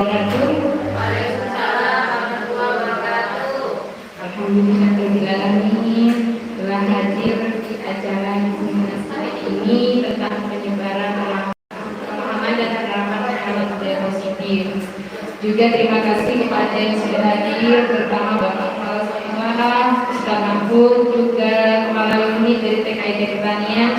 wabarakatuh. Waalaikumsalam warahmatullahi wabarakatuh. Alhamdulillahirobbilalamin telah hadir di acara hari ini tentang penyebaran pemahaman dan penerapan terhadap budaya positif. Juga terima kasih kepada yang sudah hadir, terutama Bapak Kepala Sekolah, Ustaz Mahfud, juga Kepala Unit dari TKID Pertanian,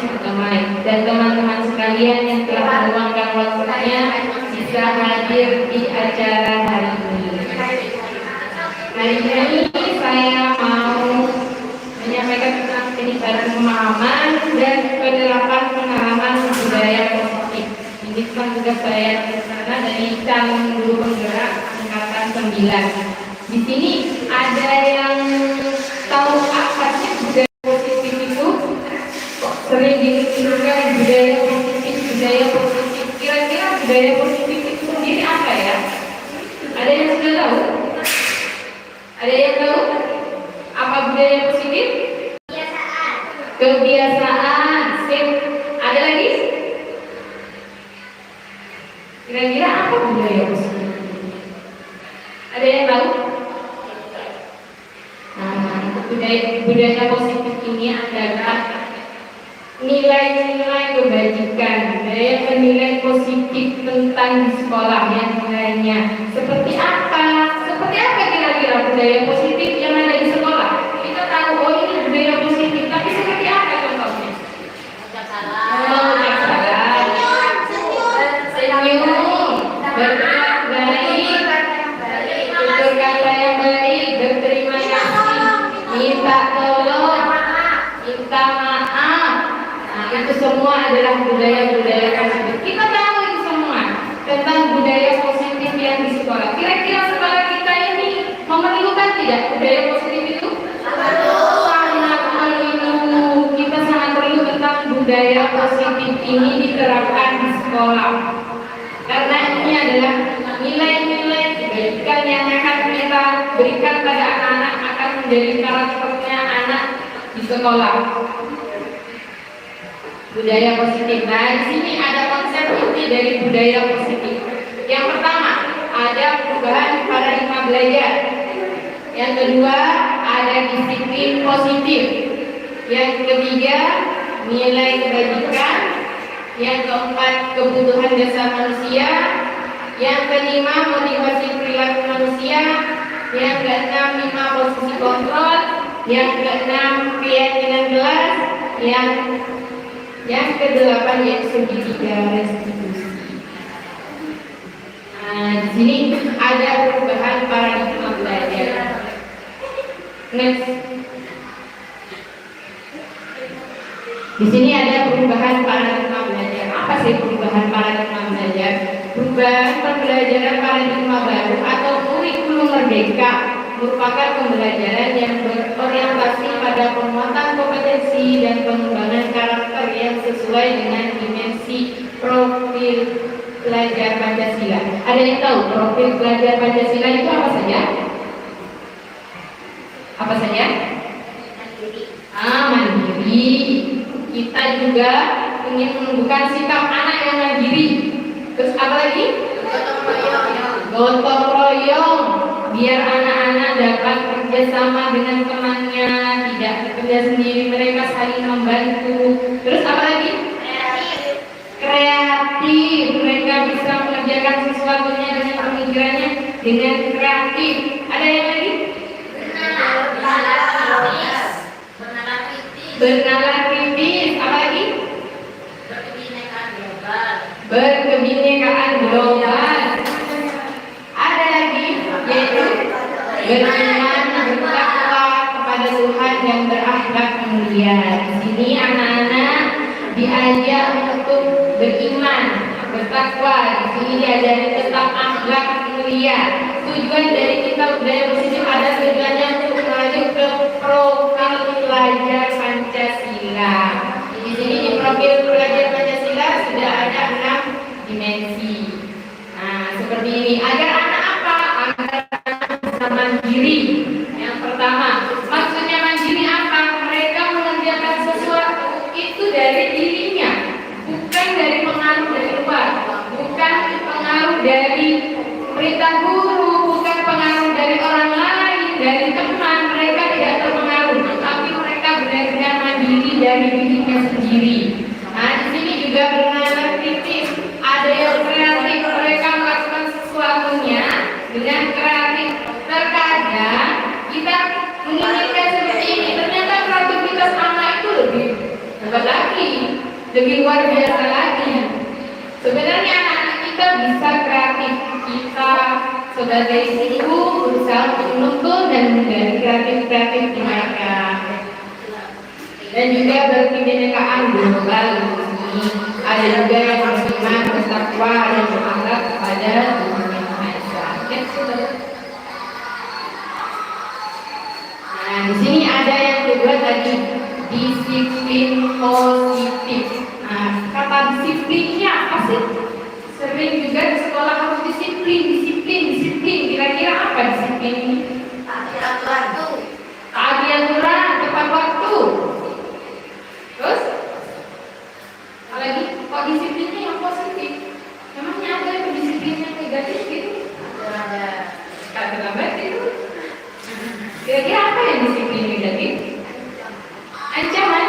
dan teman-teman sekalian yang telah meluangkan waktunya bisa hadir di acara hari ini. Hari ini saya mau menyampaikan tentang penyebaran pemahaman dan penerapan pengalaman budaya positif. Ini kan juga saya sana dari calon guru penggerak angkatan 9. Di sini ada yang tahu apa sih budaya positif itu? Kok sering dikira budaya positif. Kira-kira budaya positif itu sendiri apa ya? Ada yang sudah tahu? Ada yang tahu apa budaya positif? Kebiasaan. Sip. Ada lagi? Kira-kira apa budaya positif? Ada yang tahu? Nah, budaya positif ini adalah nilai-nilai kebajikan, budaya penilai positif tentang di sekolah yang lainnya. Seperti apa? Seperti apa kira-kira budaya positif yang ada di sekolah? Kita tahu, oh ini budaya positif, tapi seperti apa contohnya? Ucap salam, senyum, berkata baik, tutur kata yang baik, berterima kasih, minta tolong, minta maaf. Nah, itu semua adalah budaya-budaya positif. Kita tahu itu semua tentang budaya positif yang di sekolah. Kira-kira sekolah kita ini memerlukan tidak budaya positif itu? Sangat perlu. Kita sangat perlu tentang budaya positif ini diterapkan di sekolah. Karena ini adalah nilai-nilai kebaikan yang akan kita berikan pada anak-anak, akan menjadi karakternya anak di sekolah. Budaya positif. Nah, di sini ada konsep inti dari budaya positif. Yang pertama, ada perubahan paradigma belajar. Yang kedua, ada disiplin positif. Yang ketiga, nilai kebajikan. Yang keempat, kebutuhan dasar manusia. Yang kelima, motivasi perilaku manusia. Yang keenam, 5 posisi kontrol. Yang keenam, keyakinan kelas. Yang ke-8 yaitu segitiga restitusi. Nah, di sini ada perubahan paradigma belajar. Next. Di sini ada perubahan paradigma belajar. Apa sih perubahan paradigma belajar? Perubahan pembelajaran paradigma baru atau kurikulum merdeka merupakan pembelajaran yang berorientasi pada penguatan kompetensi dan pengembangan karakter yang sesuai dengan dimensi profil pelajar Pancasila. Ada yang tahu profil pelajar Pancasila itu apa saja? Apa saja? Mandiri. Kita juga ingin menumbuhkan sikap anak yang mandiri. Terus apa lagi? Gotong royong. Biar anak-anak dapat kerjasama dengan temannya, tidak bekerja sendiri, mereka saling membantu. Terus apa lagi? Kreatif. Mereka bisa mengerjakan sesuatunya dengan pemikirannya dengan kreatif. Ada yang lagi? Bernalar kritis. Apa lagi? Berkebinekaan global. Ada lagi yaitu beriman, bertakwa kepada Tuhan dan berakhlak mulia. Di sini anak-anak diajak untuk beriman, bertakwa. Di sini diajari tentang akhlak mulia. Tujuan dari kitab budaya positif ada tujuannya untuk menuju ke profil pelajar Pancasila. Di sini di profil pelajar Pancasila sudah ada 6 dimensi. Nah, seperti ini. Agar anak apa? Agar anak bisa mandiri. Yang pertama, maksudnya mandiri apa? Mereka mengerjakan sesuatu itu dari dirinya, bukan dari pengaruh dari luar, bukan pengaruh dari perintah guru, bukan pengaruh dari orang lain, dari teman. Mereka tidak terpengaruh, tapi mereka benar-benar mandiri dari dirinya sendiri. Nah, di sini juga benar-benar kritis. Ada yang kreatif, mereka melakukan sesuatunya dengan kreatif. Terkadang kita menginginkan seperti ini, ternyata kreativitas anak itu lebih hebat lagi, lebih luar biasa lagi. Sebenarnya anak-anak kita bisa kreatif. Kita sebagai ibu berusaha untuk menuntun dan menjadi kreatif di mereka. Dan juga berkebinekaan global ini. Ada juga yang beriman, bertakwa, dan berakhlak kepada Tuhan Yang Maha Esa. Nah, di sini ada yang kedua tadi, disiplin positif. Nah, kata disiplinnya apa sih? Sering juga di sekolah harus disiplin. Kira-kira apa disiplin ini? Taati aturan. Taati aturan, tepat waktu. Terus? Apalagi kok disiplinnya yang positif? Memangnya ada yang disiplin yang negatif gitu? Ada. Kata-kata itu. Kira-kira apa yang disiplin negatif? Ancaman.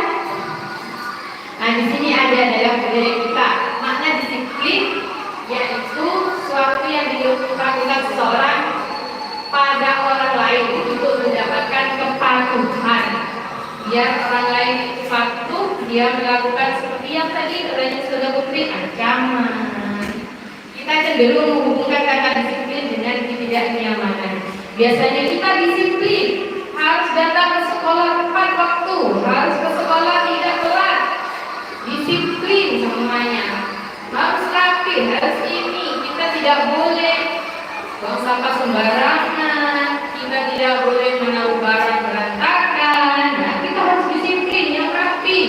Nah, di sini ada dalam budaya kita makna disiplin, yaitu suatu yang dilakukan seseorang pada orang lain untuk mendapatkan kepatuhan. Biar orang lain patuh, dia melakukan seperti yang tadi katanya sudah memberi ancaman. Kita cenderung menghubungkan kata disiplin dengan ketidaknyamanan. Biasanya kita disiplin, harus datang ke sekolah tepat waktu, harus ke sekolah tidak telat. Disiplin semuanya, harus rapi, harus ini. Kita tidak boleh buang sampah sembarangan, kita tidak boleh menaruh barang berantakan. Nah, kita harus disiplin yang rapi.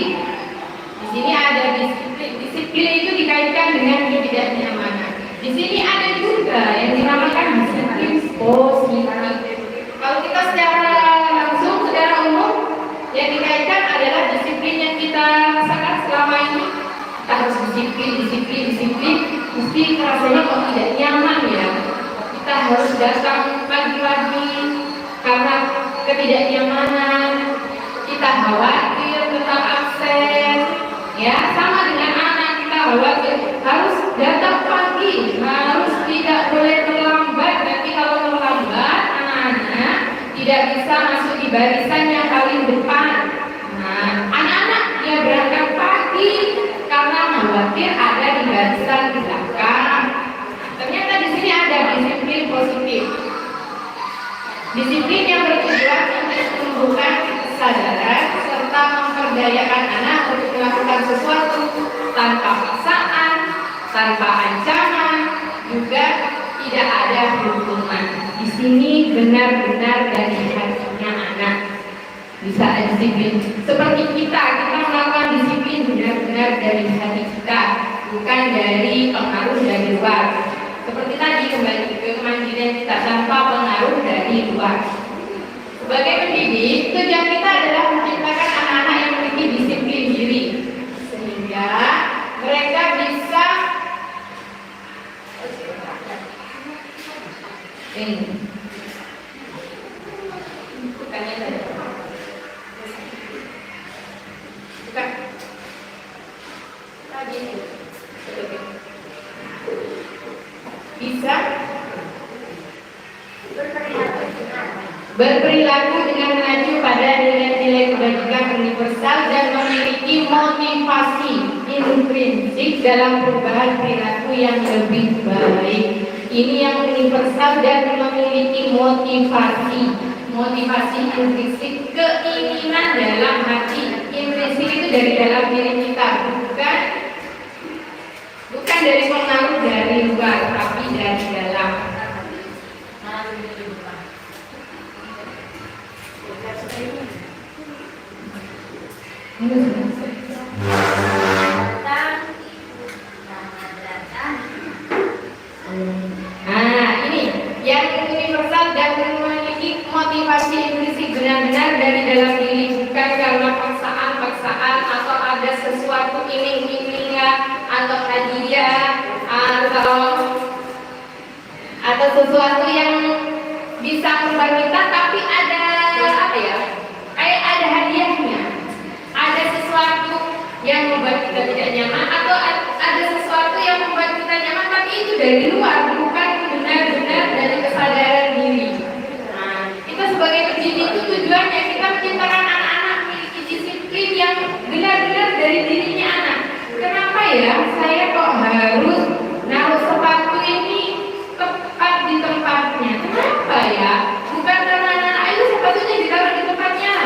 Di sini ada disiplin. Disiplin itu dikaitkan dengan ketidaknyamanan. Di sini ada juga yang dinamakan disiplin positif. Kalau kita secara langsung, secara umum, yang dikaitkan adalah disiplin yang kita rasakan selama ini. Kita harus disiplin. Mesti rasanya kok tidak nyaman ya. Kita harus datang pagi-pagi karena ketidaknyamanan. Kita khawatir tetap absen. Ya, sama dengan anak, kita khawatir harus datang pagi, harus tidak boleh terlambat. Nanti kalau terlambat, anak-anak tidak bisa masuk di barisan yang paling depan. Nah, anak-anak dia berangkat pagi karena khawatir ada di barisan di belakang. Ternyata di sini ada disiplin positif. Disiplin yang bertujuan untuk menumbuhkan kesadaran serta memperdayakan anak untuk melakukan sesuatu tanpa paksaan, tanpa ancaman, juga tidak ada hukuman. Di sini benar-benar dari hatinya anak bisa disiplin. Seperti kita melakukan disiplin benar-benar dari hati kita, bukan dari pengaruh dari luar. Seperti tadi, kembali ke kemandirian kita tanpa pengaruh dari luar. Sebagai pendidik, tujuan kita adalah menciptakan anak-anak yang memiliki disiplin diri, sehingga mereka bisa bukannya tadi bukan tadi bisa berperilaku dengan mengacu pada nilai-nilai kebajikan universal dan memiliki motivasi intrinsik dalam perubahan perilaku yang lebih baik. Ini yang universal dan memiliki motivasi intrinsik, keinginan dalam hati. Intrinsik itu dari dalam diri kita, bukan dari pengaruh dari luar, tapi dari dalam. Nah, ini yang universal dan memiliki motivasi intrinsik benar-benar dari dalam diri, bukan karena paksaan atau ada sesuatu iming-imingan atau hadiah atau atau sesuatu yang bisa merubah kita, tapi ada apa ya? Kayak ada hadiahnya. Ada sesuatu yang membuat kita tidak nyaman, atau ada sesuatu yang membuat kita nyaman, tapi itu dari luar, bukan benar-benar dari kesadaran diri. Nah, kita sebagai pendidik itu tujuannya kita menciptakan anak-anak memiliki disiplin yang benar-benar dari dirinya anak. Kenapa ya saya kok harus naruh sepatu ini tepat di tempatnya? Kenapa ya? Bukan karena anak itu sepatunya ditaruh di tempatnya.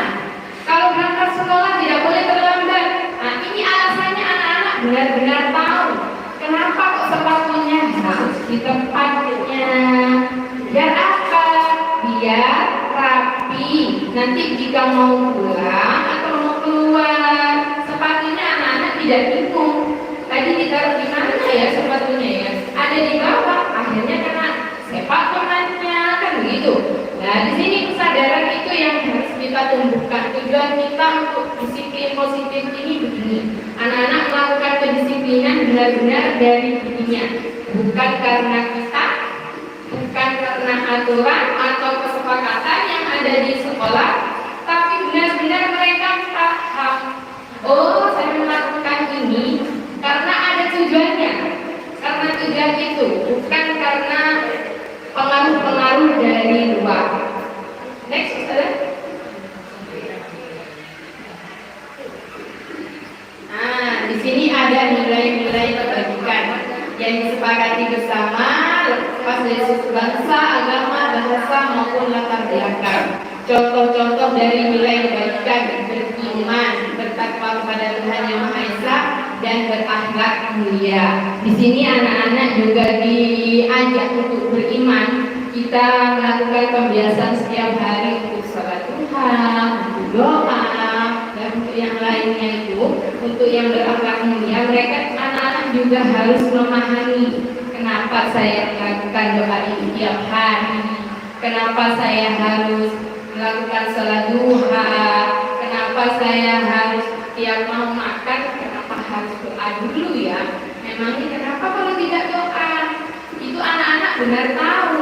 Kalau berangkat sekolah tidak boleh terlambat. Nah, ini alasannya anak-anak benar-benar tahu kenapa kok sepatunya harus di tempatnya. Biar apa? Biar rapi. Nanti jika mau pulang atau mau keluar, sepatunya anak-anak tidak bingung. Tadi ditaruh di mana ya sepatunya ya? Ada di bawah. Akhirnya kena sepak temannya, kan begitu. Nah, di sini kesadaran itu yang harus kita tumbuhkan. Tujuan kita untuk disiplin positif ini begini. Anak-anak melakukan kedisiplinan benar-benar dari dirinya, bukan karena kita, bukan karena aturan atau kesepakatan yang ada di sekolah, tapi benar-benar mereka paham. Oh, saya melakukan ini karena ada tujuannya. Karena tujuan itu, bukan karena pengaruh-pengaruh dari luar. Next, saudara. Nah, di sini ada nilai-nilai kebajikan yang disepakati bersama, lepas dari suku bangsa, agama, bahasa maupun latar belakang. Contoh-contoh dari nilai kebajikan: beriman, bertakwa kepada Tuhan Yang Maha Esa, dan berakhlak mulia. Di sini anak-anak juga diajak untuk beriman. Kita melakukan pembiasaan setiap hari untuk salat Tuhan, untuk doa, dan untuk yang lainnya itu, untuk yang berakhlak mulia. Mereka anak-anak juga harus memahami kenapa saya melakukan doa ini tiap hari, kenapa saya harus melakukan salat duha, kenapa saya harus tiap mau makan, kenapa harus doa dulu ya? Memangnya kenapa kalau tidak doa? Itu anak-anak benar tahu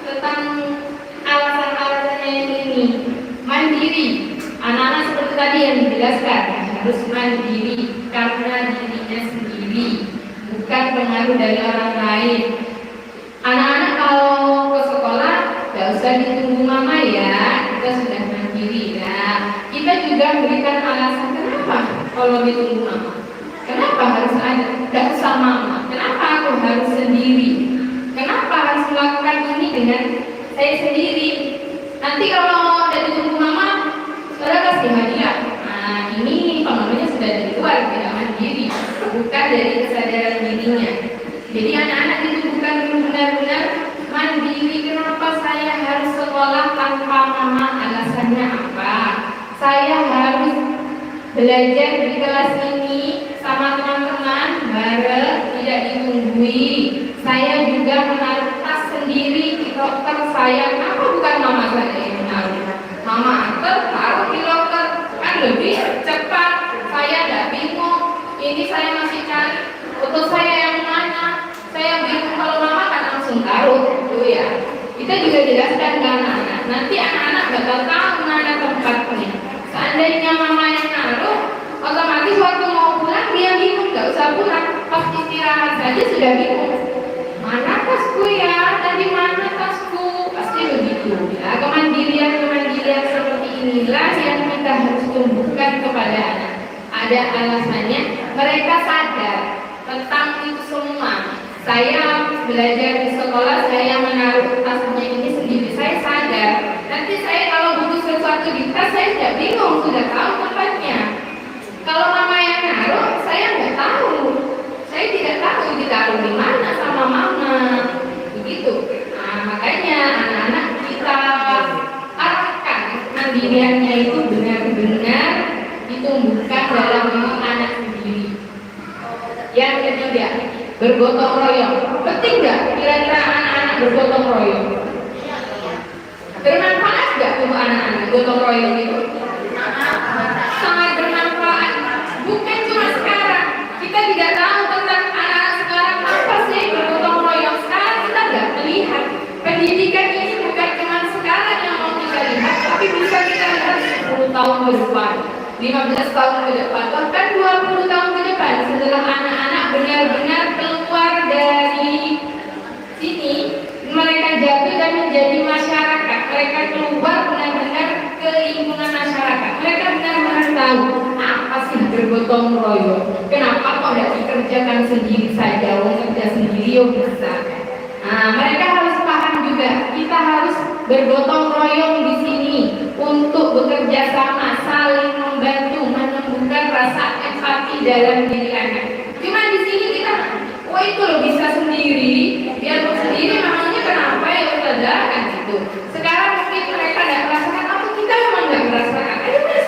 tentang alasan-alasannya yang ini. Mandiri, anak-anak seperti tadi yang dijelaskan, harus mandiri karena dirinya sendiri, bukan pengaruh dari orang lain. Anak-anak kalau ke sekolah gak usah ditunggu mama ya, kita sudah mandiri. Nah, kita juga berikan alasan kenapa kalau ditunggu mama, kenapa harus ada, gak usah mama, kenapa aku harus sendiri, kenapa harus melakukan ini dengan saya sendiri. Nanti kalau udah ditunggu mama, saudara kasih hadiah. Nah, ini pengaruhnya sudah dari luar, tidak mandiri, bukan dari kesadaran dirinya. Jadi anak-anak ditumbuhkan benar-benar mandiri. Kenapa saya harus sekolah tanpa mama? Alasannya apa? Saya harus belajar di kelas ini sama teman-teman bareng, tidak ditungguin. Saya juga menaruh tas sendiri di loker saya. Kenapa bukan mama saya yang menaruh? Mama taruh di loker, kan lebih cepat. Saya tidak bingung. Ini saya masih cari foto saya yang mana. Saya bingung, kalau mama kan langsung taruh itu ya. Kita juga jelaskan ke anak-anak. Nanti anak-anak bakal tahu mana tempatnya. Seandainya mama yang naruh, otomatis waktu mau pulang dia bingung, nggak usah pulang. Pas istirahat saja sudah bingung. Mana tasku ya? Tadi mana tasku? Pasti begitu. Ya, kemandirian seperti inilah yang kita harus tumbuhkan kepada anak. Ada alasannya. Mereka sadar tentang itu semua. Saya belajar di sekolah, saya menaruh tasnya ini sendiri. Saya sadar. Nanti saya kalau butuh sesuatu di tas, saya tidak bingung, sudah tahu tempatnya. Kalau mama yang naruh, saya nggak tahu. Saya tidak tahu ditaruh di mana sama mama. Begitu. Nah, makanya anak-anak kita arahkan mandiriannya itu benar-benar ditumbuhkan dalam diri anak sendiri. Yang ketiga, bergotong royong. Penting nggak kira-kira anak-anak bergotong royong? Bermanfaat nggak untuk anak-anak gotong royong itu? Sangat bermanfaat. Bukan cuma sekarang. Kita tidak tahu tentang anak-anak sekarang apa sih bergotong royong. Sekarang kita nggak melihat. tahun ke depan, 15 tahun ke depan, bahkan 20 tahun ke depan, setelah anak-anak benar-benar keluar dari sini, mereka jatuh dan menjadi masyarakat, mereka keluar benar-benar ke lingkungan masyarakat, mereka benar-benar tahu apa sih bergotong royong, kenapa kok tidak dikerjakan sendiri saja, kerja sendiri yuk bisa. Nah, mereka harus paham juga, kita harus bergotong royong di sini untuk bekerja sama, saling membantu, menumbuhkan rasa empati dalam diri anak. Cuma di sini kita, oh itu loh bisa sendiri, biar sendiri namanya kenapa ya udah kan gitu. Sekarang mungkin mereka tidak merasakan, apa kita memang tidak merasakan. Ayo mas,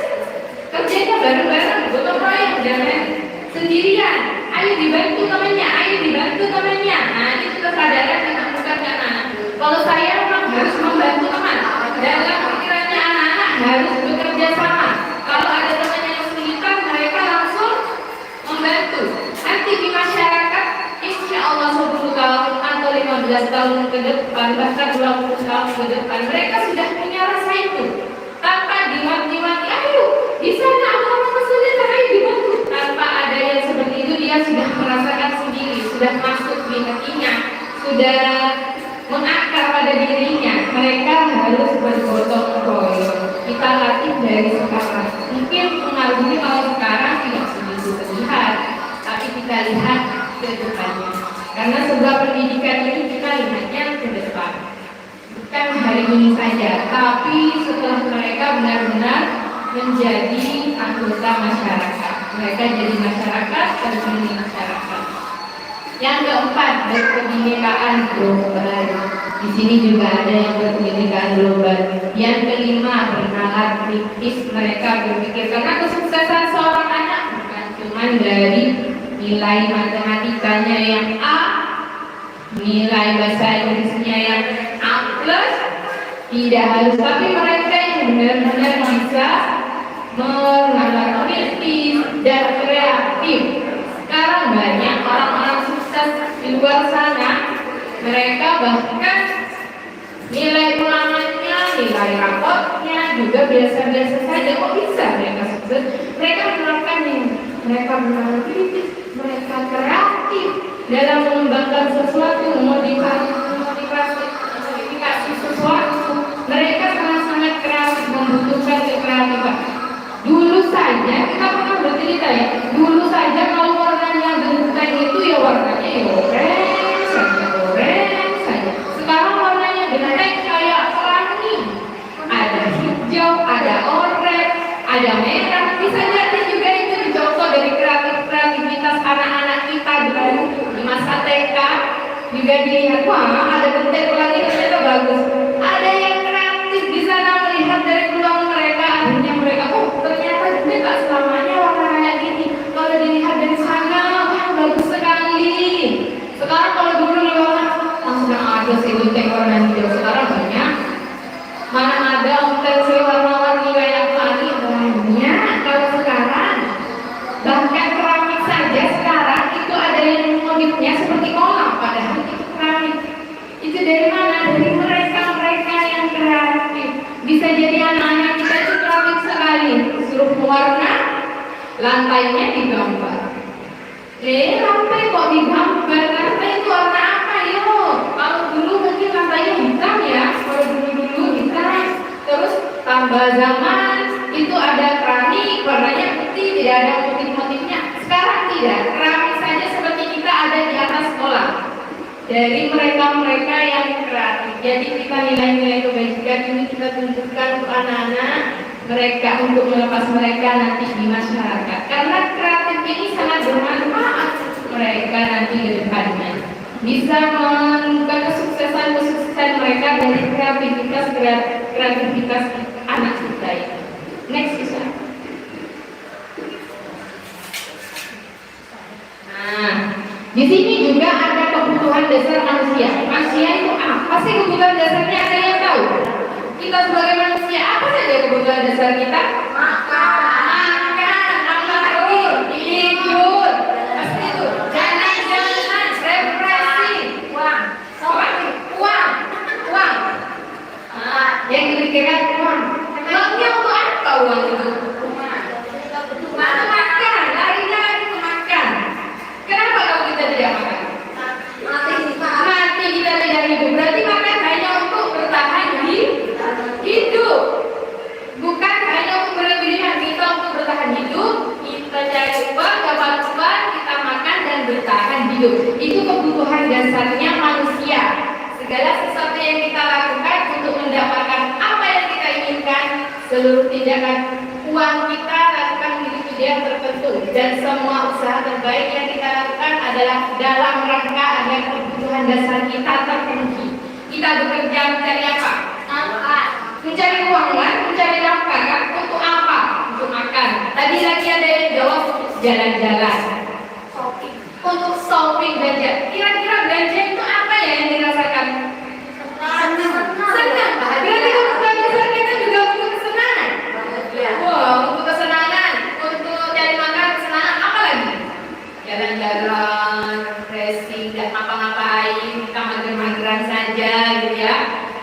kerjanya bareng-bareng, gotong royong, jangan sendirian. Ayo dibantu temannya, ayo dibantu temannya. Nah itu kesadaran yang bukan anak-anak. Kalau saya memang harus membantu teman, dalam pikirannya anak-anak harus bekerja sama. Kalau ada teman yang kesulitan, mereka langsung membantu. Nanti di masyarakat, insya Allah 10 tahun atau 15 tahun ke depan, bahkan 20 tahun ke depan, mereka sudah punya rasa itu. Tanpa dimati-mati, ayo di sana Allah kesulitan, ayo dibantu. Tanpa ada yang seperti itu, dia sudah merasakan sendiri, sudah masuk di hatinya, sudah mengakar pada dirinya. Mereka harus bergotong royong. Kita latih dari sekarang. Mungkin pengaruhnya kalau sekarang tidak begitu terlihat, tapi kita lihat ke depannya. Karena sebuah pendidikan ini kita lihatnya ke depan, bukan hari ini saja, tapi setelah mereka benar-benar menjadi anggota masyarakat. Mereka jadi masyarakat, terjadi masyarakat. Yang keempat, berkebinekaan global. Di sini juga ada yang berkebinekaan global. Yang kelima, bernalar kritis. Mereka berpikir, karena kesuksesan seorang anak bukan cuma dari nilai matematikanya yang A, nilai bahasa Inggrisnya yang A+, tidak harus, tapi mereka yang benar-benar bisa bernalar kritis dan kreatif. Sekarang banyak orang-orang sukses di luar sana, mereka bahkan nilai ulangannya, nilai rapotnya juga biasa-biasa saja. Kok bisa mereka sukses? Mereka menerapkan ini, mereka bernalar kritis, mereka kreatif dalam mengembangkan sesuatu, modifikasi sesuatu. Mereka sangat-sangat kreatif, membutuhkan kreatifan. Dulu saja kita pernah bercerita ya, dulu saja kalau warnanya bentukan itu ya warnanya ya orange saja. Sekarang warnanya bentuk kayak pelangi, ada hijau, ada oranye, ada merah. Bisa jadi juga itu dicontoh dari kreativitas anak-anak kita dulu di masa TK. Juga dilihat, wah ada bentuk pelangi ternyata bagus. Ada yang kreatif di sana melihat dari peluang mereka, akhirnya mereka, oh ternyata juga tak selamanya warna kayak gini. Kalau dilihat dari sana, wah bagus sekali. Sekarang kalau dulu di warna langsung ada sih bentuk warna hijau. Sekarang banyak, mana ada bentuk warna-warni kayak pelangi banyak. Kalau sekarang bahkan keramik saja sekarang itu ada yang motifnya seperti kolam, padahal itu keramik. Itu dari mana? Dari mereka yang kreatif. Bisa jadi anak-anak kita itu kreatif sekali. Suruh warna, lantainya digambar. Lantai kok digambar? Lantai itu warna apa yuk? Kalau dulu mungkin lantainya hitam ya. Kalau dulu hitam. Terus tambah zaman itu ada keramik, warnanya putih, tidak ada motif-motifnya. Sekarang tidak, keramik saja seperti kita ada di atas sekolah. Dari mereka-mereka yang kreatif. Jadi kita nilai-nilai kebajikan ini kita tunjukkan untuk anak-anak mereka, untuk melepas mereka nanti di masyarakat. Karena kreatif ini sangat bermanfaat mereka nanti ke depannya. Bisa menemukan kesuksesan mereka dari kreativitas anak kita ini. Next bisa. Nah, di sini juga ada kebutuhan dasar manusia. Manusia itu apa sih kebutuhan dasarnya? Ada yang tahu? Kita sebagai manusia apa saja kebutuhan dasar kita? Makan, apa lagi? Tidur, pasti itu. Jalan-jalan, refreshing, uang. Yang kira-kira uang. Uangnya untuk apa uang itu? bertahan hidup, kita cari uang, dapat uang, kita makan dan bertahan hidup. Itu kebutuhan dasarnya manusia. Segala sesuatu yang kita lakukan untuk mendapatkan apa yang kita inginkan, seluruh tindakan uang kita lakukan untuk tujuan tertentu, dan semua usaha terbaik yang kita lakukan adalah dalam rangka agar kebutuhan dasar kita terpenuhi. Kita bekerja mencari apa? Mencari uang kan? Mencari nafkah kan? Untuk apa? Untuk makan. Tadi lagi ada yang jawab untuk jalan-jalan, untuk shopping, belanja. Kira-kira belanja itu apa ya yang dirasakan? Senang. Berarti kebutuhan dasar kita juga untuk kesenangan. Wow, untuk kesenangan, untuk cari makan, kesenangan, apa lagi? Jalan-jalan, refreshing, dan ngapa-ngapain, kita mager-mageran saja gitu ya.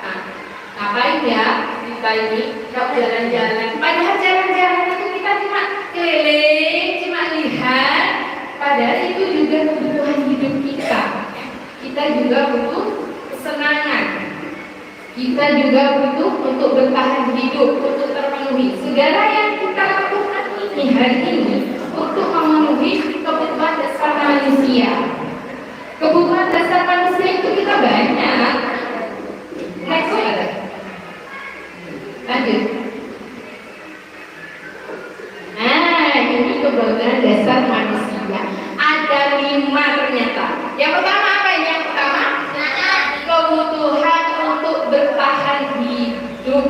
Nah, ngapain ya kita ini? Kita jalan-jalan. Padahal jalan-jalan itu kita cuma keliling, cuma lihat. Padahal itu juga kebutuhan hidup kita. Kita juga butuh kesenangan. Kita juga butuh untuk bertahan hidup, untuk terpenuhi. Segala yang kita lakukan ini hari ini untuk memenuhi kebutuhan dasar manusia. Kebutuhan dasar manusia itu kita banyak. Next ada. Lanjut. Nah, ini kebutuhan dasar manusia. Ada 5 ternyata. Yang pertama apa ini? Yang pertama, kebutuhan untuk bertahan hidup.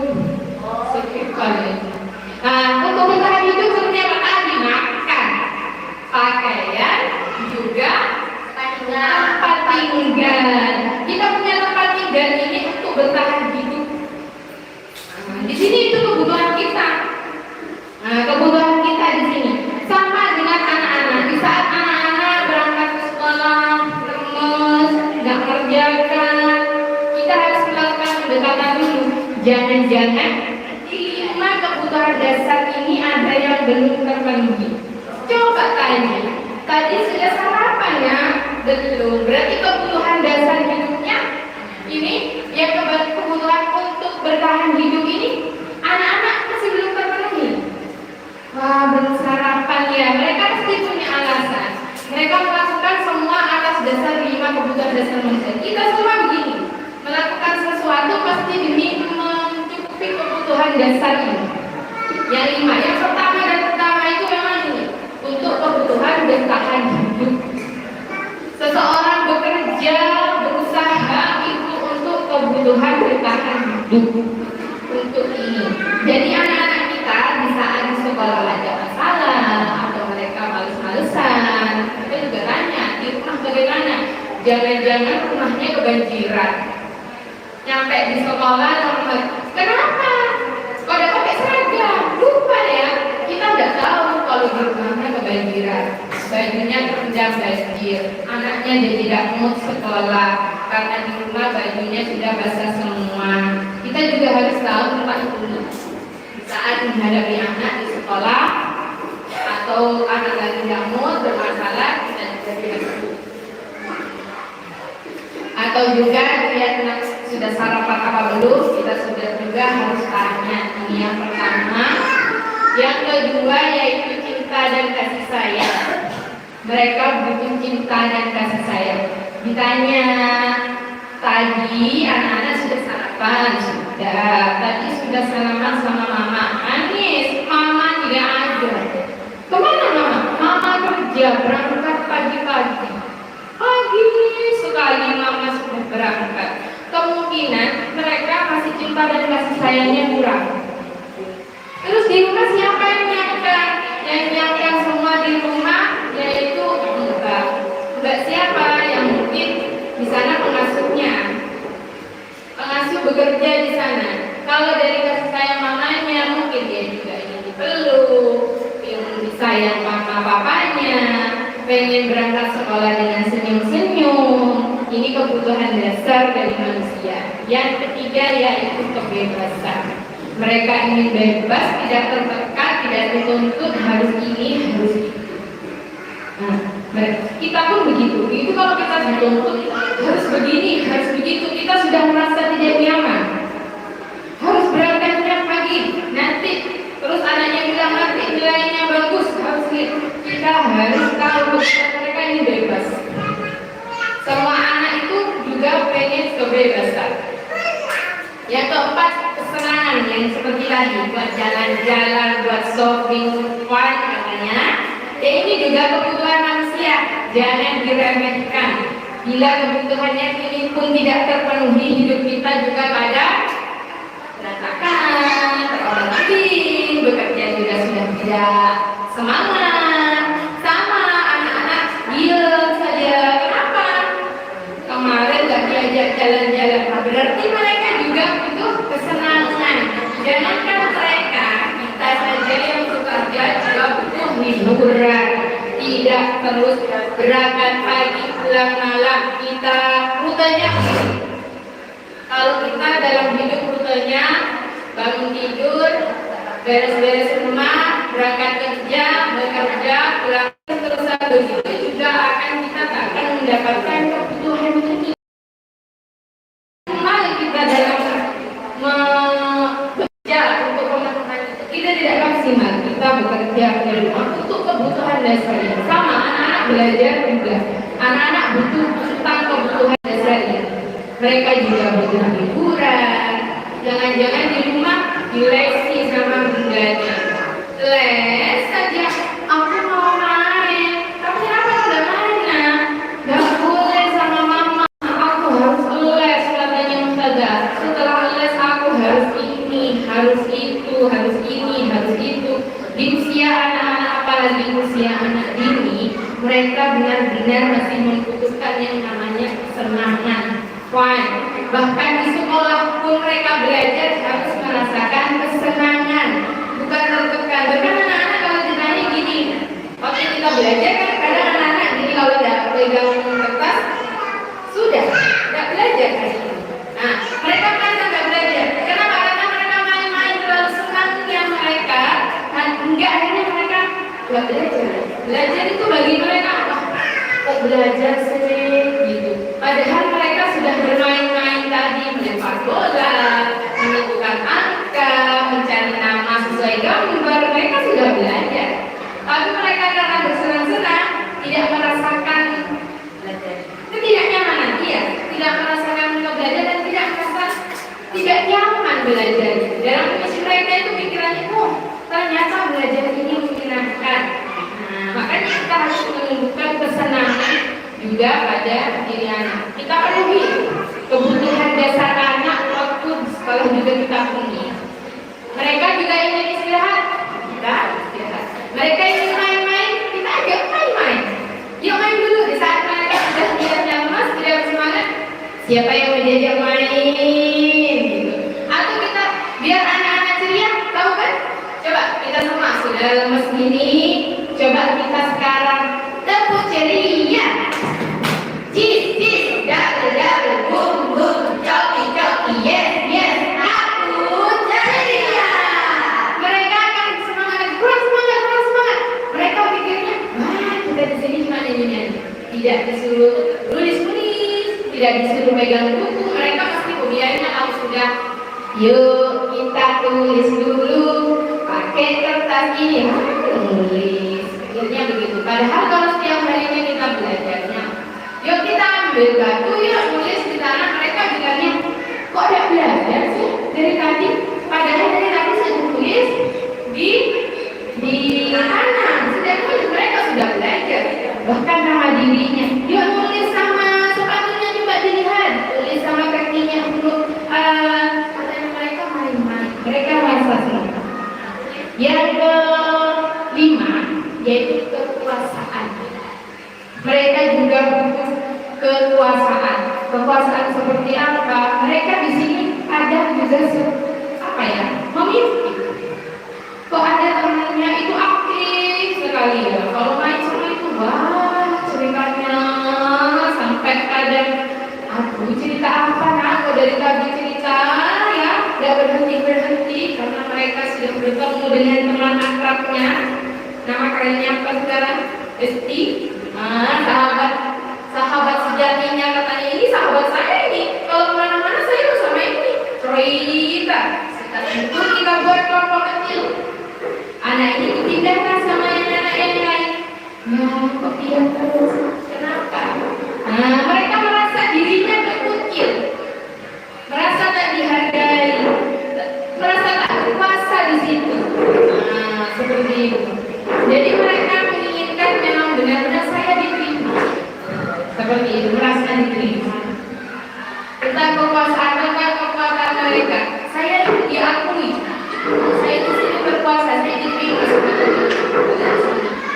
Nah, untuk bertahan hidup seperti apa tadi? Makan, pakaian, juga tempat tinggal. Kita punya tempat tinggal ini untuk bertahan hidup. Nah, di sini itu kebutuhan kita. Nah, kebutuhan kita di sini sama dengan anak-anak. Di saat anak-anak berangkat ke sekolah, lemes, nggak mengerjakan, kita harus melakukan pendekatan dulu. Jangan-jangan di 5 kebutuhan dasar ini ada yang belum terpenuhi. Coba tanya, tadi sudah sarapan ya? Belum. Berarti kebutuhan dasar hidupnya ini, yang kebutuhan untuk bertahan hidup ini, anak-anak masih belum terpenuhi. Wah, belum sarapan ya. Mereka pasti punya alasan. Mereka melakukan semua atas dasar 5 kebutuhan dasar manusia. Kita semua begini, melakukan sesuatu pasti demi mencukupi kebutuhan dasar ini. Yang 5, yang pertama dan pertama itu memang ini untuk kebutuhan bertahan hidup. Seseorang bekerja, berusaha itu untuk kebutuhan bertahan hidup. Untuk ini. Jadi anak-anak kita di saat di sekolah ada masalah atau mereka males-malesan, kita juga tanya di rumah bagaimana. Jangan-jangan rumahnya kebanjiran. Nyampe di sekolah, kenapa? Pada pakai seragam, lupa ya. Kita nggak tahu kalau di rumahnya kebanjiran, bajunya terendam banjir, anaknya jadi tidak mood sekolah karena di rumah bajunya sudah basah semua. Kita juga harus tahu tempat itu saat menghadapi anak di sekolah atau anak lagi tidak mood bermasalah, kita juga harus. Atau juga lihat sudah sarapan apa belum, kita sudah juga harus tanya. Ini yang pertama. Yang kedua yaitu cinta dan kasih sayang. Mereka butuh cinta dan kasih sayang. Ditanya, tadi anak-anak sudah sarapan? Sudah. Tadi sudah sarapan sama mama. Anis, mama tidak ada. Kemana mama? Mama kerja, berangkat pagi-pagi. Pagi sekali mama sudah berangkat. Kemungkinan mereka masih cinta dan kasih sayangnya kurang. Terus di rumah siapa yang menyiapkan? Yang menyiapkan semua di rumah yaitu mbak. Mbak siapa? Yang mungkin di sana pengasuhnya. Pengasuh bekerja di sana. Kalau dari kasih sayang mamanya mungkin dia juga ingin dipeluk, ingin disayang mama papanya, pengen berangkat sekolah dengan senyum-senyum. Ini kebutuhan dasar dari manusia. Yang ketiga yaitu kebebasan. Mereka ingin bebas, tidak tertekan, tidak dituntut harus ini, harus itu. Nah, kita pun begitu. Itu kalau kita dituntut harus begini, harus begitu, kita sudah merasa tidak nyaman. Harus berangkat pagi, nanti terus anaknya bilang nanti nilainya kebebasan. Yang keempat, kesenangan yang seperti tadi, buat jalan-jalan, buat shopping, fun katanya. Ya ini juga kebutuhan manusia, jangan diremehkan. Bila kebutuhannya ini pun tidak terpenuhi, hidup kita juga pada berantakan, terorganisir, bekerja juga sudah tidak semangat. Sama anak-anak diam saja. Kenapa? Kemarin gak diajak jalan-jalan. Berarti mereka juga butuh kesenangan. Jangankan mereka, kita saja yang bekerja juga butuh hiburan. Tidak terus berangkat pagi pulang malam. Kita rutenya kalau kita dalam hidup rutenya bangun tidur, beres-beres rumah, berangkat kerja, bekerja, pulang terus begitu juga akan kita tak akan mendapatkan kebutuhan ini. Mari kita dalam bekerja untuk memenuhi itu kita tidak maksimal. Kita bekerja dari rumah untuk kebutuhan dasarnya. Sama anak-anak belajar juga. Anak-anak butuh tentang kebutuhan dasarnya. Mereka juga butuh hiburan. Jangan-jangan di rumah dilesi sama bundanya. Les saja, aku mau main. Tapi kenapa udah mana? Gak boleh sama mama. Aku harus les katanya Ustazah. Setelah les aku harus ini, harus itu, harus ini, harus itu. Di usia anak-anak, apalagi usia anak dini, mereka benar-benar masih membutuhkan yang namanya kesenangan. Fun. Bahkan di sekolah pun mereka belajar harus merasakan kesenangan, bukan tertekan. Bahkan anak-anak kalau ditanya gini, waktu kita belajar kan kadang anak-anak gini kalau tidak pegang kertas sudah tidak belajar kan. Nah, mereka merasa tidak belajar. Kenapa? Karena mereka main-main terlalu senangnya mereka, dan enggak akhirnya mereka tidak belajar. Belajar itu bagi mereka apa? Kok belajar sih gitu. Padahal mereka sudah bermain-main tadi, melempar bola, menentukan angka, mencari nama sesuai gambar, mereka sudah belajar. Tapi mereka karena bersenang-senang tidak merasakan belajar. Ketidaknyamanan, iya, tidak merasakan belajar dan tidak merasa tidak nyaman belajar. Dalam kondisi mereka itu pikirannya, oh ternyata belajar ini menyenangkan. Nah, makanya kita harus menumbuhkan kesenangan juga pada diri anak. Kita penuhi kebutuhan dasar anak waktu sekolah juga kita penuhi. Mereka juga ingin istirahat, kita istirahat. Mereka ingin main-main, kita ajak main-main. Yuk main dulu. Di saat mereka sudah tidak lemas, tidak bersemangat, siapa yang mau diajak main gitu. Atau kita biar anak-anak ceria, tahu kan? Coba kita semua sudah lemas gini, coba kita sekarang tepuk ceria. Cheese, cheese, double, boom, boom, joki, yes, yes, aku ceria. Mereka akan semangat, kurang semangat. Mereka pikirnya, wah kita di sini cuma nyanyi. Tidak disuruh tulis, tidak disuruh pegang buku. Mereka pasti hobinya kalau sudah, yuk kita tulis dulu, pakai kertas ini, nulis. Akhirnya begitu. Padahal kalau setiap harinya kita belajarnya, yuk kita ambil batu, yuk nulis di sana. Mereka bilangnya, kok tidak belajar sih dari tadi? Padahal dari tadi saya tulis di kanan. Sedangkan mereka sudah belajar. Bahkan nama dirinya, yuk nulis sama sepatunya coba dilihat, tulis sama kakinya untuk katanya mereka main-main. Mereka merasa senang. Yang kelima yaitu kekuasaan. Mereka juga butuh kekuasaan. Kekuasaan seperti apa? Mereka di sini ada juga apa ya? Memimpin. Kok ada temannya itu aktif sekali ya? Kalau main sama itu wah ceritanya sampai kadang aku cerita apa nak? Kok dari tadi cerita ya? Tidak berhenti karena mereka sudah bertemu dengan teman akrabnya. Nama kerennya apa sekarang? Esti. Sahabat sejatinya katanya, ini sahabat saya ini. Kalau kemana-mana saya bersama ini. Cerita. Itu kita buat kelompok kecil. Anak ini dipindahkan sama anak yang lain. Ya, kok pindah terus? Kenapa? Mereka merasa dirinya terkucil.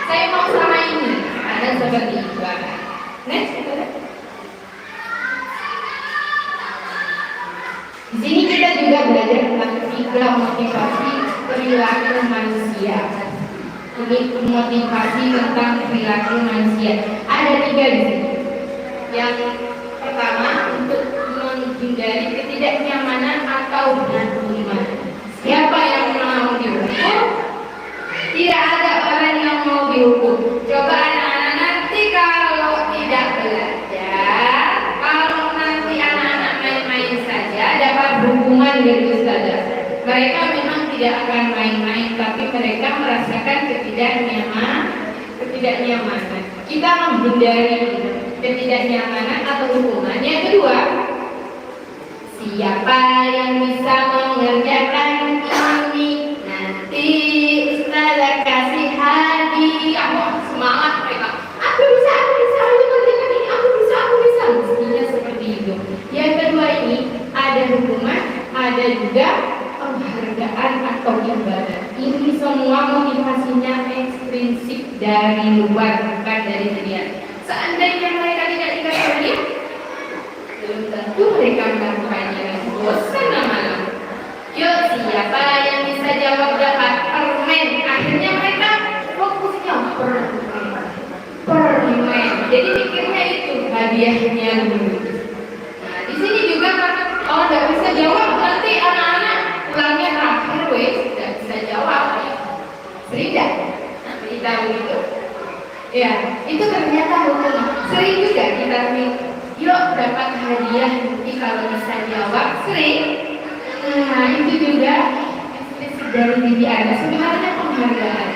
Saya mau sama ini. Ada seperti itu. Next. Di sini kita juga belajar tentang 3 motivasi perilaku manusia. Ini motivasi tentang perilaku manusia. Ada 3 di sini. Yang pertama, untuk menghindari ketidaknyamanan atau hukuman. Siapa yang mau dihukum? Tidak ada orang yang mau dihukum. Coba anak-anak nanti kalau tidak belajar, kalau nanti anak-anak main-main saja dapat hukuman dari ustazah. Mereka memang tidak akan main-main, tapi mereka merasakan ketidaknyamanan. Kita menghindari ketidaknyamanan atau hukuman. Yang kedua, siapa yang bisa mengerjakan ini? Nanti ustazah kasih hadiah. Semangat mereka. Aku bisa mengerjakan ini. Aku bisa. Mestinya seperti itu. Yang kedua ini ada hukuman, ada juga penghargaan atau ibadah. Ini semua motivasinya ekstrinsik dari luar, bukan dari dirinya. Seandainya mereka tidak dikasih hadiah, belum tentu mereka melakukannya. Bosan lama-lama. Yuk, siapa yang bisa jawab dapat permen? Akhirnya mereka fokusnya permen. Jadi pikirnya itu hadiahnya dulu. Nah, di sini juga kalau tidak bisa jawab, nanti anak-anak pulangnya terakhir, tidak bisa jawab. Sering tidak? Kita begitu. Ya, itu ternyata hukum. Sering juga kita yuk dapat hadiah nanti kalau bisa jawab. Sering. Nah, itu juga dari diri Anda. Sebenarnya penghargaan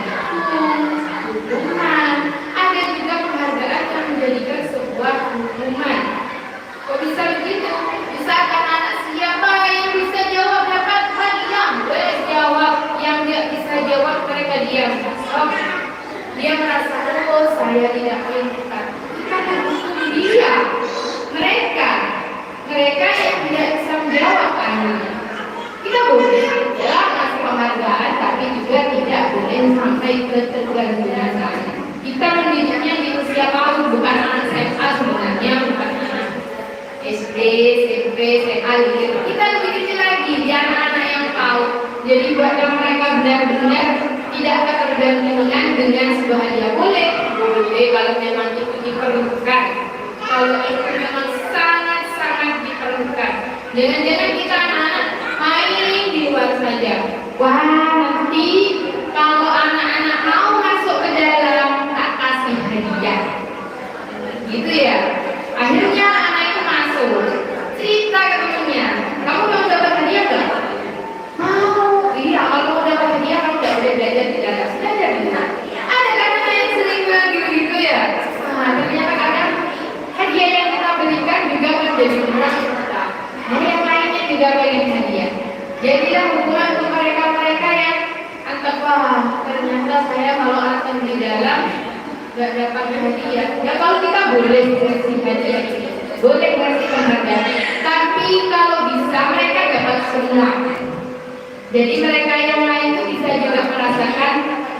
hukuman. Ada juga penghargaan yang menjadikan sebuah hukuman. Kok bisa begitu? Misalkan anak siapa yang bisa jawab dapat hadiah. Jawab, yang tidak bisa jawab mereka diam. Dia merasa, oh saya tidak pintar. Kita harus dia. Mereka yang tidak bisa menjawab akhirnya. Kita boleh saja ngasih penghargaan, tapi juga tidak boleh sampai ketergantungan. Kita mendidiknya di usia tahun, bukan anak SMA sebenarnya, bukan anak SD, SMP, SMA gitu. Kita lebih kecil lagi, biar anak-anak yang tahu. Jadi buatlah mereka benar-benar tidak ketergantungan dengan sebuah hadiah. Boleh kalau memang itu diperlukan. Kalau itu memang sangat-sangat diperlukan. Jangan-jangan kita anak-anak main di luar saja. Wah, nanti kalau anak-anak mau masuk ke dalam tak kasih hadiah. Gitu ya. Akhirnya anak itu masuk. Cerita ke temennya, kamu mau dapat hadiah nggak? Mau. Iya, kalau mau dapat hadiah kamu nggak boleh belajar di dalam. Belajar di sana. Ada kan yang sering bilang gitu ya. Nah, ternyata kadang hadiah yang kita berikan juga menjadi berat kita. Nah, yang lainnya juga pengen hadiah. Jadilah hukuman untuk mereka yang anggap, wah ternyata saya kalau akan di dalam nggak dapat hadiah. Ya kalau kita boleh kasih hadiah, boleh kasih penghargaan. Tapi kalau bisa mereka dapat semua. Jadi mereka yang lain itu bisa juga merasakan,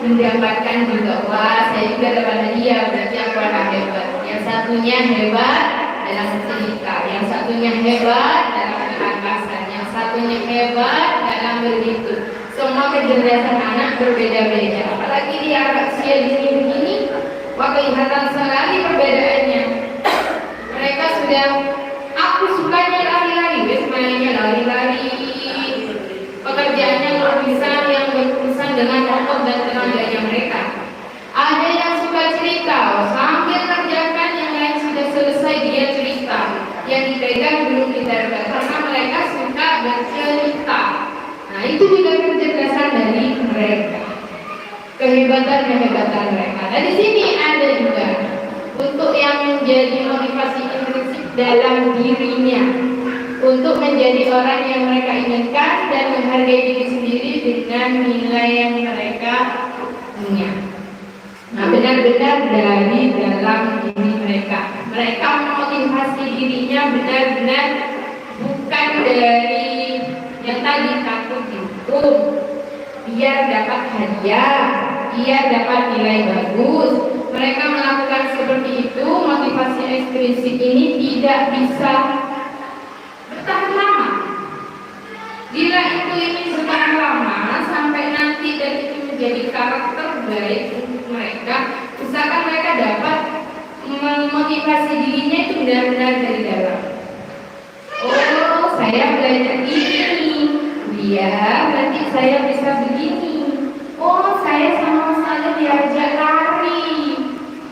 mendapatkan juga, wah saya juga dapat hadiah, berarti aku akan hebat. Yang satunya hebat dalam cerita, yang satunya hebat dalam keangkasan, yang satunya hebat dalam berhitung. Semua kecerdasan anak berbeda-beda. Apalagi di usia dini begini, wah kelihatan sekali perbedaannya. Mereka sudah, aku sukanya lari-lari, mainnya lari-lari. Pekerjaannya kalau bisa yang berurusan dengan otot dan tenaganya mereka. Ada yang suka cerita, sambil kerjakan yang lain sudah selesai dia cerita. Yang dipegang belum dipegang karena mereka suka bercerita. Nah itu juga kecerdasan dari mereka, kehebatan mereka. Nah di sini ada juga untuk yang menjadi motivasi intrinsik dalam dirinya, untuk menjadi orang yang mereka inginkan dan menghargai diri sendiri dengan nilai yang mereka punya. Nah benar-benar dari dalam diri mereka. Mereka memotivasi dirinya benar-benar bukan dari yang tadi takut itu biar dapat hadiah, biar dapat nilai bagus. Mereka melakukan seperti itu, motivasi ekstrinsik ini tidak bisa bertahan lama. Bila itu ini bertahan lama sampai nanti dan itu menjadi karakter baik untuk mereka, usahakan mereka dapat memotivasi dirinya itu benar-benar dari dalam. Oh, saya belajar ini, biar nanti saya bisa begini. Oh, saya sama saya diajak lari.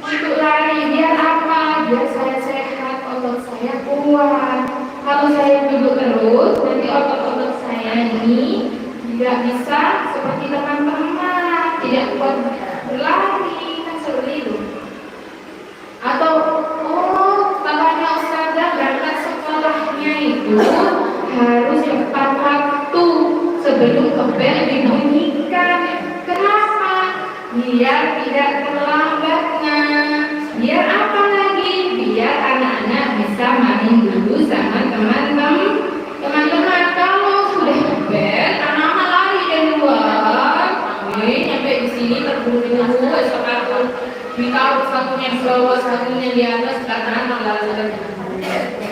Untuk lari, biar apa? Biar saya sehat, otot saya kuat. Kalau saya duduk terus, nanti otot-otot saya ini tidak bisa seperti teman-teman, tidak kuat berlari, kan seperti itu. Atau, oh, katanya Ustazah berangkat sekolahnya itu harus tepat waktu sebelum bel dibunyikan. Kenapa? Biar tidak terlambatnya. Biar apa lagi? Biar anak-anak bisa main dulu sama teman-teman. Kalau sudah bel, anak-anak lari dari luar. Nyampe di sini terburu-buru, sekarang ditaruh satunya di bawah, satunya di atas karena anak-anak.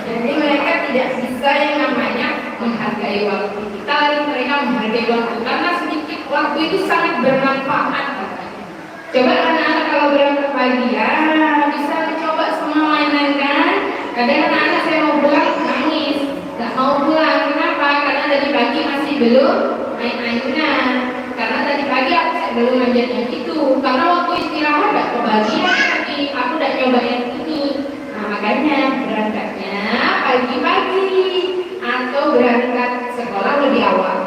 Jadi mereka tidak bisa yang namanya menghargai waktu. Kita mereka menghargai waktu karena sedikit waktu itu sangat bermanfaat. Coba anak-anak kalau berangkat pagi ya bisa dicoba semua mainan kan. Kadang anak-anak saya mau pulang nangis, nggak mau pulang. Kenapa? Karena tadi pagi masih belum main ayunan. Karena tadi pagi aku belum manjat yang itu. Karena waktu istirahat nggak kebagian lagi. Aku udah coba yang ini. Nah makanya berangkatnya pagi-pagi atau berangkat sekolah lebih awal.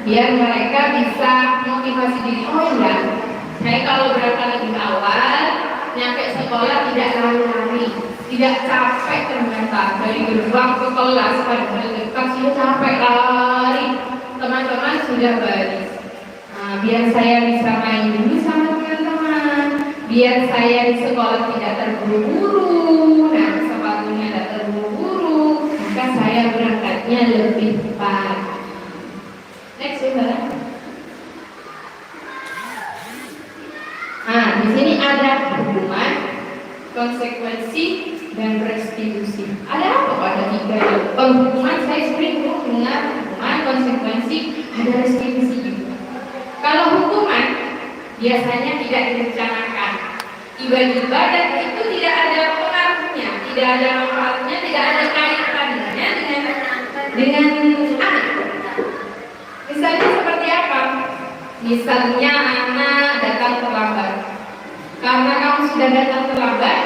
Biar mereka bisa motivasi diri. Oh enggak, saya kalau berangkat lebih awal, nyampe sekolah tidak lari-lari, tidak capek ternyata dari gerbang ke kelas pada dekat sudah capek lari. Teman-teman sudah baris. Nah, biar saya bisa main dulu sama teman-teman. Biar saya di sekolah tidak terburu-buru. Nah, sepatunya tidak terburu-buru. Maka saya berangkatnya lebih cepat. Next, saudara. Nah, di sini ada hukuman, konsekuensi, dan restitusi. Ada apa pada tiga? Hukuman saya sering dengar hukuman, konsekuensi, ada restitusi juga. Kalau hukuman biasanya tidak direncanakan, tiba-tiba dan itu tidak ada pengaruhnya, tidak ada manfaatnya, tidak ada kaitannya dengan anak. Misalnya seperti apa? Misalnya anak datang terlambat. Karena kamu sudah datang terlambat,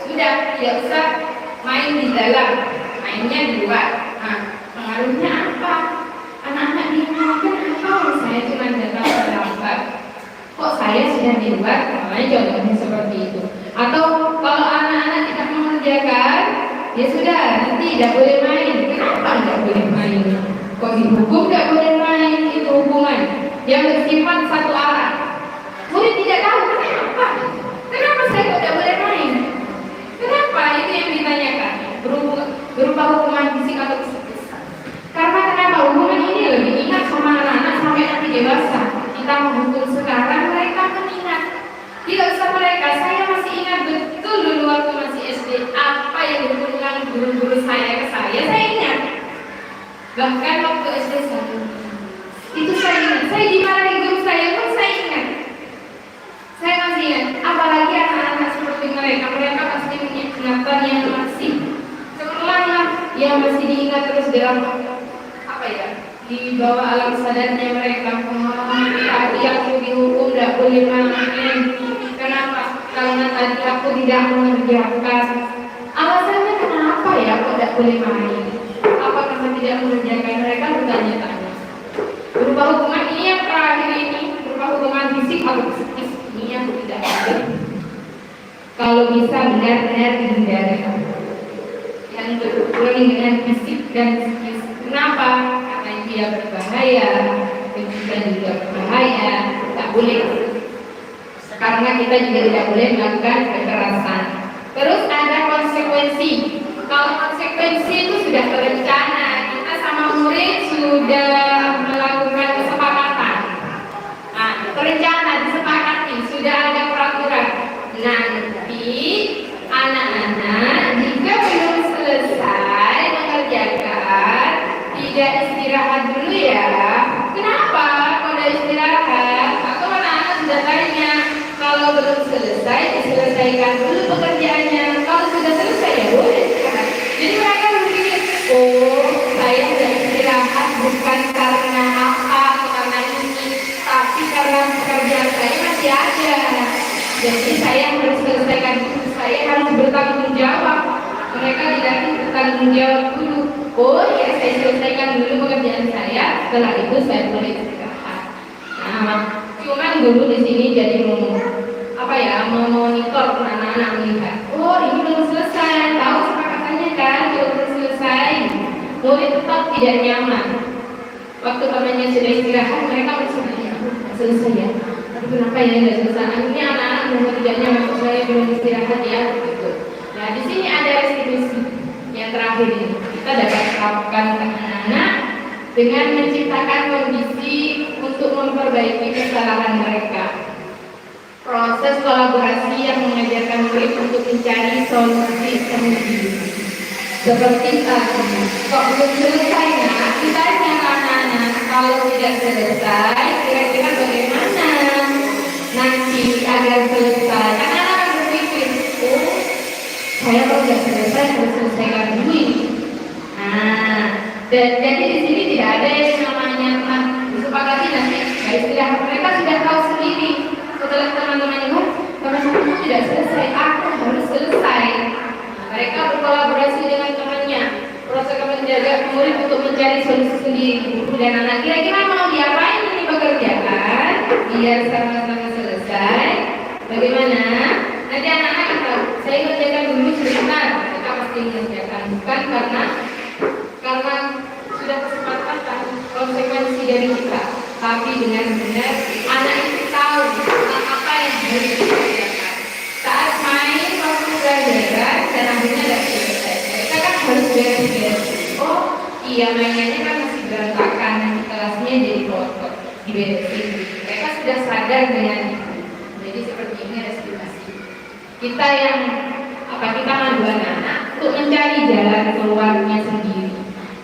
sudah tidak usah main di dalam, mainnya di luar. Nah, pengaruhnya apa? Anak-anak bingung, kenapa saya cuma datang terlambat? Kok saya sudah di luar? Namanya contohnya seperti itu. Atau kalau anak-anak tidak mengerjakan, ya sudah, nanti tidak boleh main. Kenapa tidak boleh main? Kok dihukum tidak boleh main? Itu hukuman yang bersifat satu arah. Murid tidak tahu kenapa. Kenapa saya kok tidak boleh main? Kenapa? Itu yang ditanyakan. Berupa hukuman fisik atau psikis. Karena kenapa? Hukuman ini lebih ingat sama anak-anak sampai nanti dewasa. Kita menghukum sekarang, mereka mengingat. Tidak usah mereka, saya masih ingat betul dulu waktu masih SD apa yang dihukumkan guru-guru saya ke saya ingat. Bahkan waktu SD saya itu saya ingat, saya dimarahi guru saya pun saya ingat. Saya masih ingat, apalagi anak-anak seperti mereka pasti ingatan yang masih cemerlang, yang masih diingat terus dalam apa ya, di bawah alam sadarnya mereka. Tadi aku dihukum tidak boleh main. Kenapa? Karena tadi aku tidak mengerjakan. Alasannya kenapa ya aku tidak boleh main? Apa karena tidak mengerjakan? Mereka bertanya-tanya. Berupa hukuman ini yang terakhir ini, berupa hukuman fisik atau psikis ini yang tidak ada. Kalau bisa benar-benar dihindari. Yang berhubungan dengan fisik dan psikis. Kenapa? Karena dia berbahaya, pendidikan juga berbahaya, tak boleh. Karena kita juga tidak boleh melakukan kekerasan. Terus ada konsekuensi. Kalau konsekuensi itu sudah terencana, kita sama murid sudah melakukan kesepakatan. Nah, terencana di selesai, diselesaikan dulu pekerjaannya. Kalau sudah selesai ya boleh istirahat. Jadi mereka berpikir, oh saya sudah istirahat bukan karena apa atau karena ini, tapi karena pekerjaan saya masih ada. Jadi saya harus selesaikan dulu, saya harus bertanggung jawab. Mereka tidak bertanggung jawab dulu. Oh ya, saya selesaikan dulu pekerjaan saya, setelah itu saya boleh istirahat. Nah, cuman guru di sini jadi memonitor anak-anak melihat. Oh ini belum selesai, tahu sepakatannya kan? Kalau belum selesai, murid tetap tidak nyaman. Waktu temannya sudah istirahat, mereka bersemangat. Selesai ya. Tapi kenapa ya nggak selesai? Akhirnya anak-anak memang tidak nyaman. Saya belum istirahat ya. Gitu. Nah di sini ada restitusi yang terakhir ini. Kita dapat terapkan ke anak-anak dengan menciptakan kondisi untuk memperbaiki kesalahan mereka. Proses kolaborasi yang mengajarkan murid untuk mencari solusi sendiri. Seperti tadi, kok belum selesai, nah kita tanya anak-anak, kalau tidak selesai, kira-kira bagaimana nanti agar selesai? Anak-anak akan berpikir, oh, saya kalau tidak selesai harus selesaikan dulu ini. Nah, dan jadi di sini tidak ada yang namanya disepakati nanti. Mereka sudah tahu sendiri. Setelah teman-temannya teman-temanku tidak selesai, aku harus selesai. Mereka berkolaborasi dengan temannya. Proses menjaga murid untuk mencari solusi sendiri. Dan anak kira-kira mau diapain ini pekerjaan biar sama-sama selesai? Bagaimana? Nanti anak-anak akan tahu. Saya kerjakan dulu sebentar. Kita pasti mengerjakan, bukan karena sudah kesempatan konsekuensi dari kita, tapi dengan benar anak itu tahu apa yang harus dikerjakan. Saat main waktu pelajaran dan akhirnya tidak selesai, mereka kan harus beres-beres. Oh iya, mainannya kan masih berantakan, nanti kelasnya jadi kotor, diberesin. Mereka sudah sadar dengan itu. Jadi seperti ini restitusi. Kita maju anak-anak untuk mencari jalan keluarnya sendiri.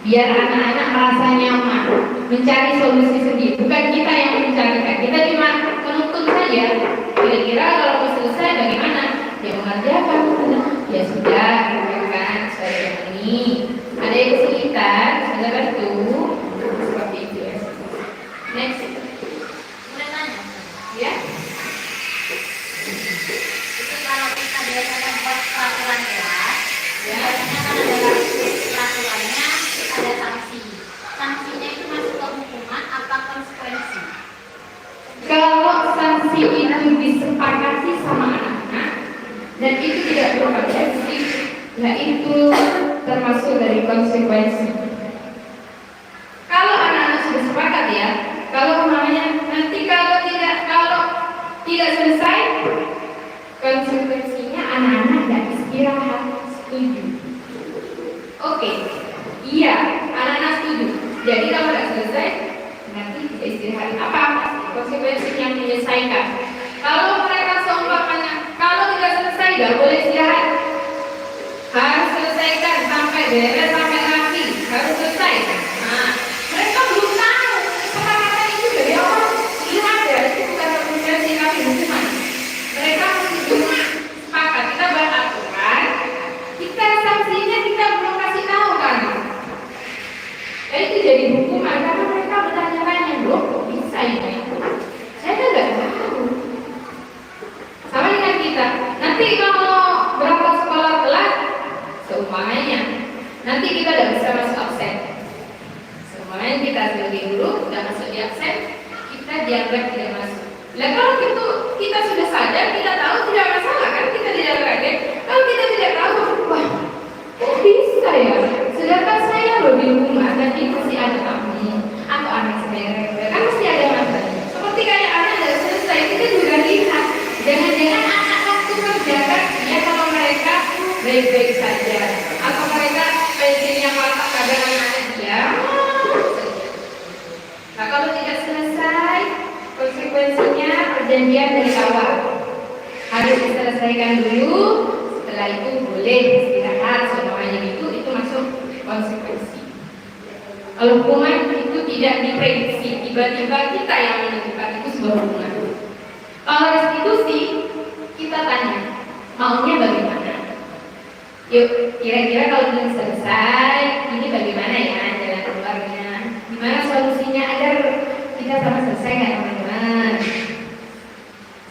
Biar anak-anak merasa nyaman, mencari solusi sendiri. Bukan kita yang mencarikan, kita cuma menuntut saja. Kira-kira kalau mau selesai bagaimana? Ya mengerjakan. Ya sudah, kan saya ini. Ada yang kesulitan, sudah bantu. Seperti itu ya. Next. Boleh tanya? Ya. Itu kalau kita biasanya buat peraturan kelas, Ya. biasanya kan ada peraturannya, ada sanksi. Sanksinya itu masuk ke hukuman apa konsekuensi? Kalau sanksi itu disepakati sama anak-anak dan itu tidak berpotensi, nah itu termasuk dari konsekuensi. Kalau anak-anak sudah sepakat ya, kalau umpamanya nanti kalau tidak selesai, konsekuensinya anak-anak tidak istirahat. Setuju? Oke, iya, anak-anak setuju. Jadi kalau tidak selesai, nanti tidak istirahat. Apa konsekuensinya yang menyelesaikan? Kalau mereka seumpamanya, kalau tidak selesai, tidak boleh istirahat. Harus selesaikan sampai beres, sampai rapi, harus selesai. Nah, mereka belum tahu kesepakatan itu dari awal. Belum ada, itu bukan konsekuensi tapi hukuman. Mereka cuma sepakat, kita buat aturan, kita sanksinya kita belum kasih tahu kan. Itu jadi hukuman karena mereka bertanya-tanya, loh kok bisa ini? Saya kan nggak tahu. Sama dengan kita. Nanti kalau berapa sekolah telat, seumpamanya, nanti kita tidak bisa masuk absen. Seumpamanya kita sebagai guru tidak masuk di absen, kita dianggap tidak masuk. Nah kalau kita sudah sadar, kita tahu tidak masalah kan, kita tidak kaget. Kalau kita tidak tahu, wah, kok bisa ya? Sedangkan saya loh di rumah, tadi masih ada tamu atau anak saya kan mesti ada masalah. Seperti kayak anak tidak selesai, kita juga lihat. Jangan-jangan anak waktu kerjakan, ya kalau mereka baik-baik saja, atau mereka pensiunnya patah kadang anak dia. Nah kalau tidak selesai, konsekuensinya perjanjian dari awal harus diselesaikan dulu. Setelah itu boleh istirahat, semuanya itu masuk konsekuensi. Kalau hukuman itu tidak diprediksi, tiba-tiba kita yang menentukan itu sebuah hukuman. Kalau restitusi, kita tanya, maunya bagaimana? Yuk, kira-kira kalau belum selesai, ini bagaimana ya jalan keluarnya? Gimana solusinya agar kita sama selesai nggak teman-teman?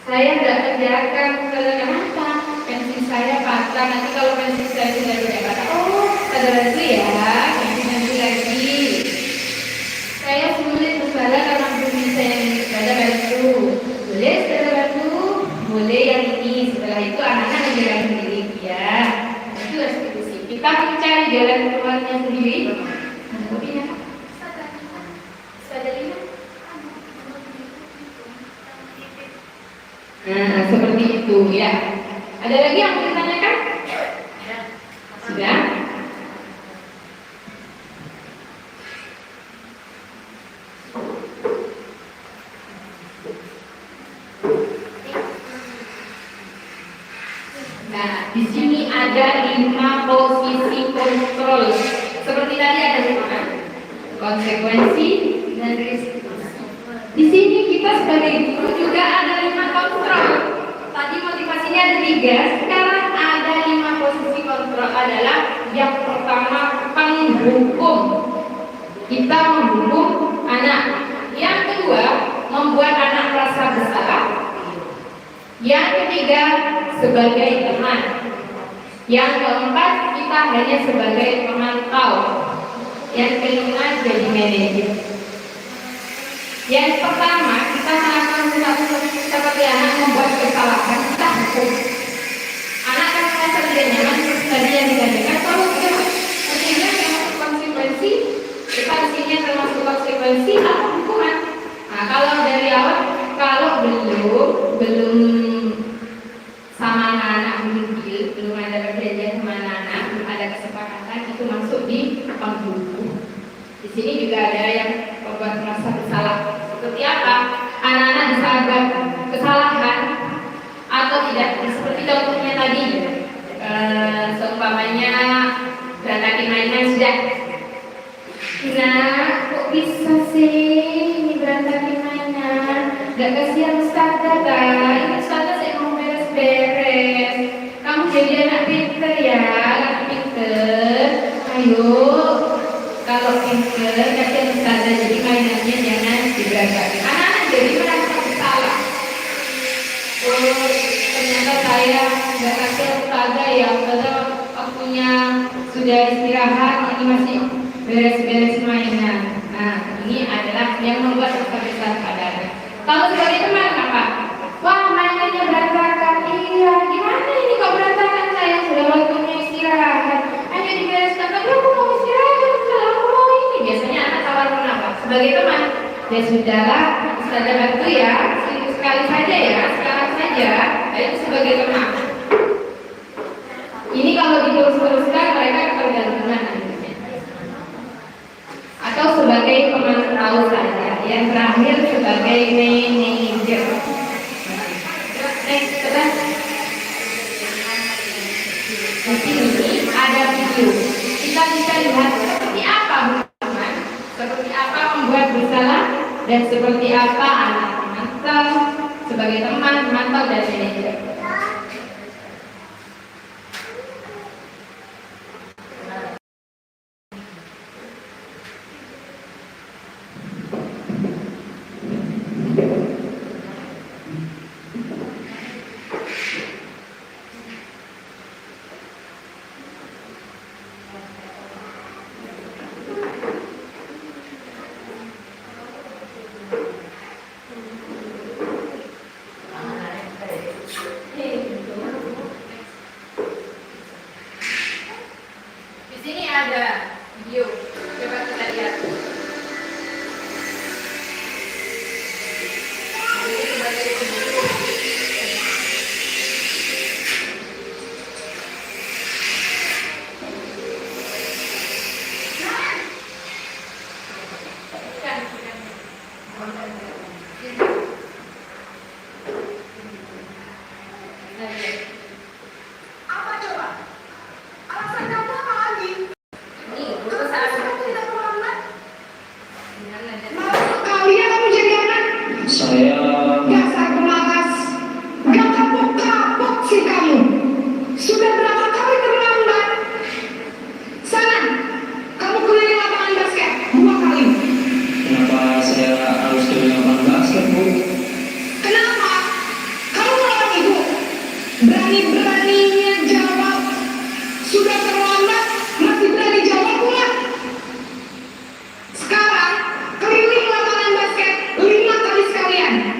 Saya nggak kerjakan kenapa? Pensil saya patah. Nanti kalau pensil saya sudah tidak patah, oh saudara itu ya, pensil lagi. Saya sulit bersalah karena belum bisa yang saudara bantu. Boleh saudara bantu? Boleh yang ini. Setelah itu anak-anak menjalan sendiri ya. Itu harus diskusi. Kita mencari jalan keluarnya sendiri. Ada kopinya? Saudara lima? Nah, seperti itu ya. Ada lagi yang mau ditanyakan? Sudah? Nah, di sini ada 5 posisi kontrol. Seperti tadi ada 5 konsekuensi dan risiko. Di sini kita sebagai guru juga ada 5 kontrol. Tadi motivasinya ada 3, sekarang ada 5 posisi kontrol. Adalah yang pertama penghukum. Kita menghukum anak. Yang kedua membuat anak merasa bersalah. Yang ketiga sebagai teman. Yang keempat kita hanya sebagai pemantau. Yang kelima jadi manajer. Yang pertama kita melakukan sesuatu seperti anak membuat kesalahan, kita hukum. Anak kan merasa tidak nyaman tadi yang ditanyakan. Kalau kita artinya termasuk konsekuensi, kita artinya termasuk konsekuensi atau hukuman. Nah kalau dari awal, kalau belum sama anak-anak belum ada perjanjian sama anak-anak, belum ada kesepakatan, itu masuk di penghukum. Di sini juga ada yang membuat merasa bersalah. Seperti apa? Anak-anak disadar kesalahan atau tidak? Seperti contohnya tadi, seumpamanya berantakin mainan sudah. Nah, kok bisa sih ini berantakin mainan? Gak kasihan Ustazah, ini Ustazah saya mau beres-beres. Kamu jadi anak pinter ya, anak pinter. Ayo. Kalau pinter, kasihan Ustazah, jadi mainannya jangan diberantakin. Anak-anak jadi merasa bersalah. Oh, ternyata saya nggak kasihan Ustazah ya, Ustazah waktunya sudah istirahat, ini masih beres-beres mainan. Nah, ini adalah yang membuat rasa bersalah pada anak. Kalau sebagai teman apa? Wah, mainannya berantakan. Iya, gimana ini kok berantakan, saya sudah waktunya istirahat. Ayo dibereskan, tapi aku mau istirahat. Biasanya anak tawarkan apa? Sebagai teman, ya sudahlah, Ustazah bantu ya, sekali saja ya, sekarang saja. Itu sebagai teman. Ini kalau diterus-teruskan mereka ketergantungan nantinya. Atau sebagai pemantau saja. Yang terakhir sebagai manajer. Next, coba. Di sini ada video. Kita bisa lihat seperti apa. Seperti apa membuat bersalah dan seperti apa anak memantau sebagai teman, memantau dan manajer.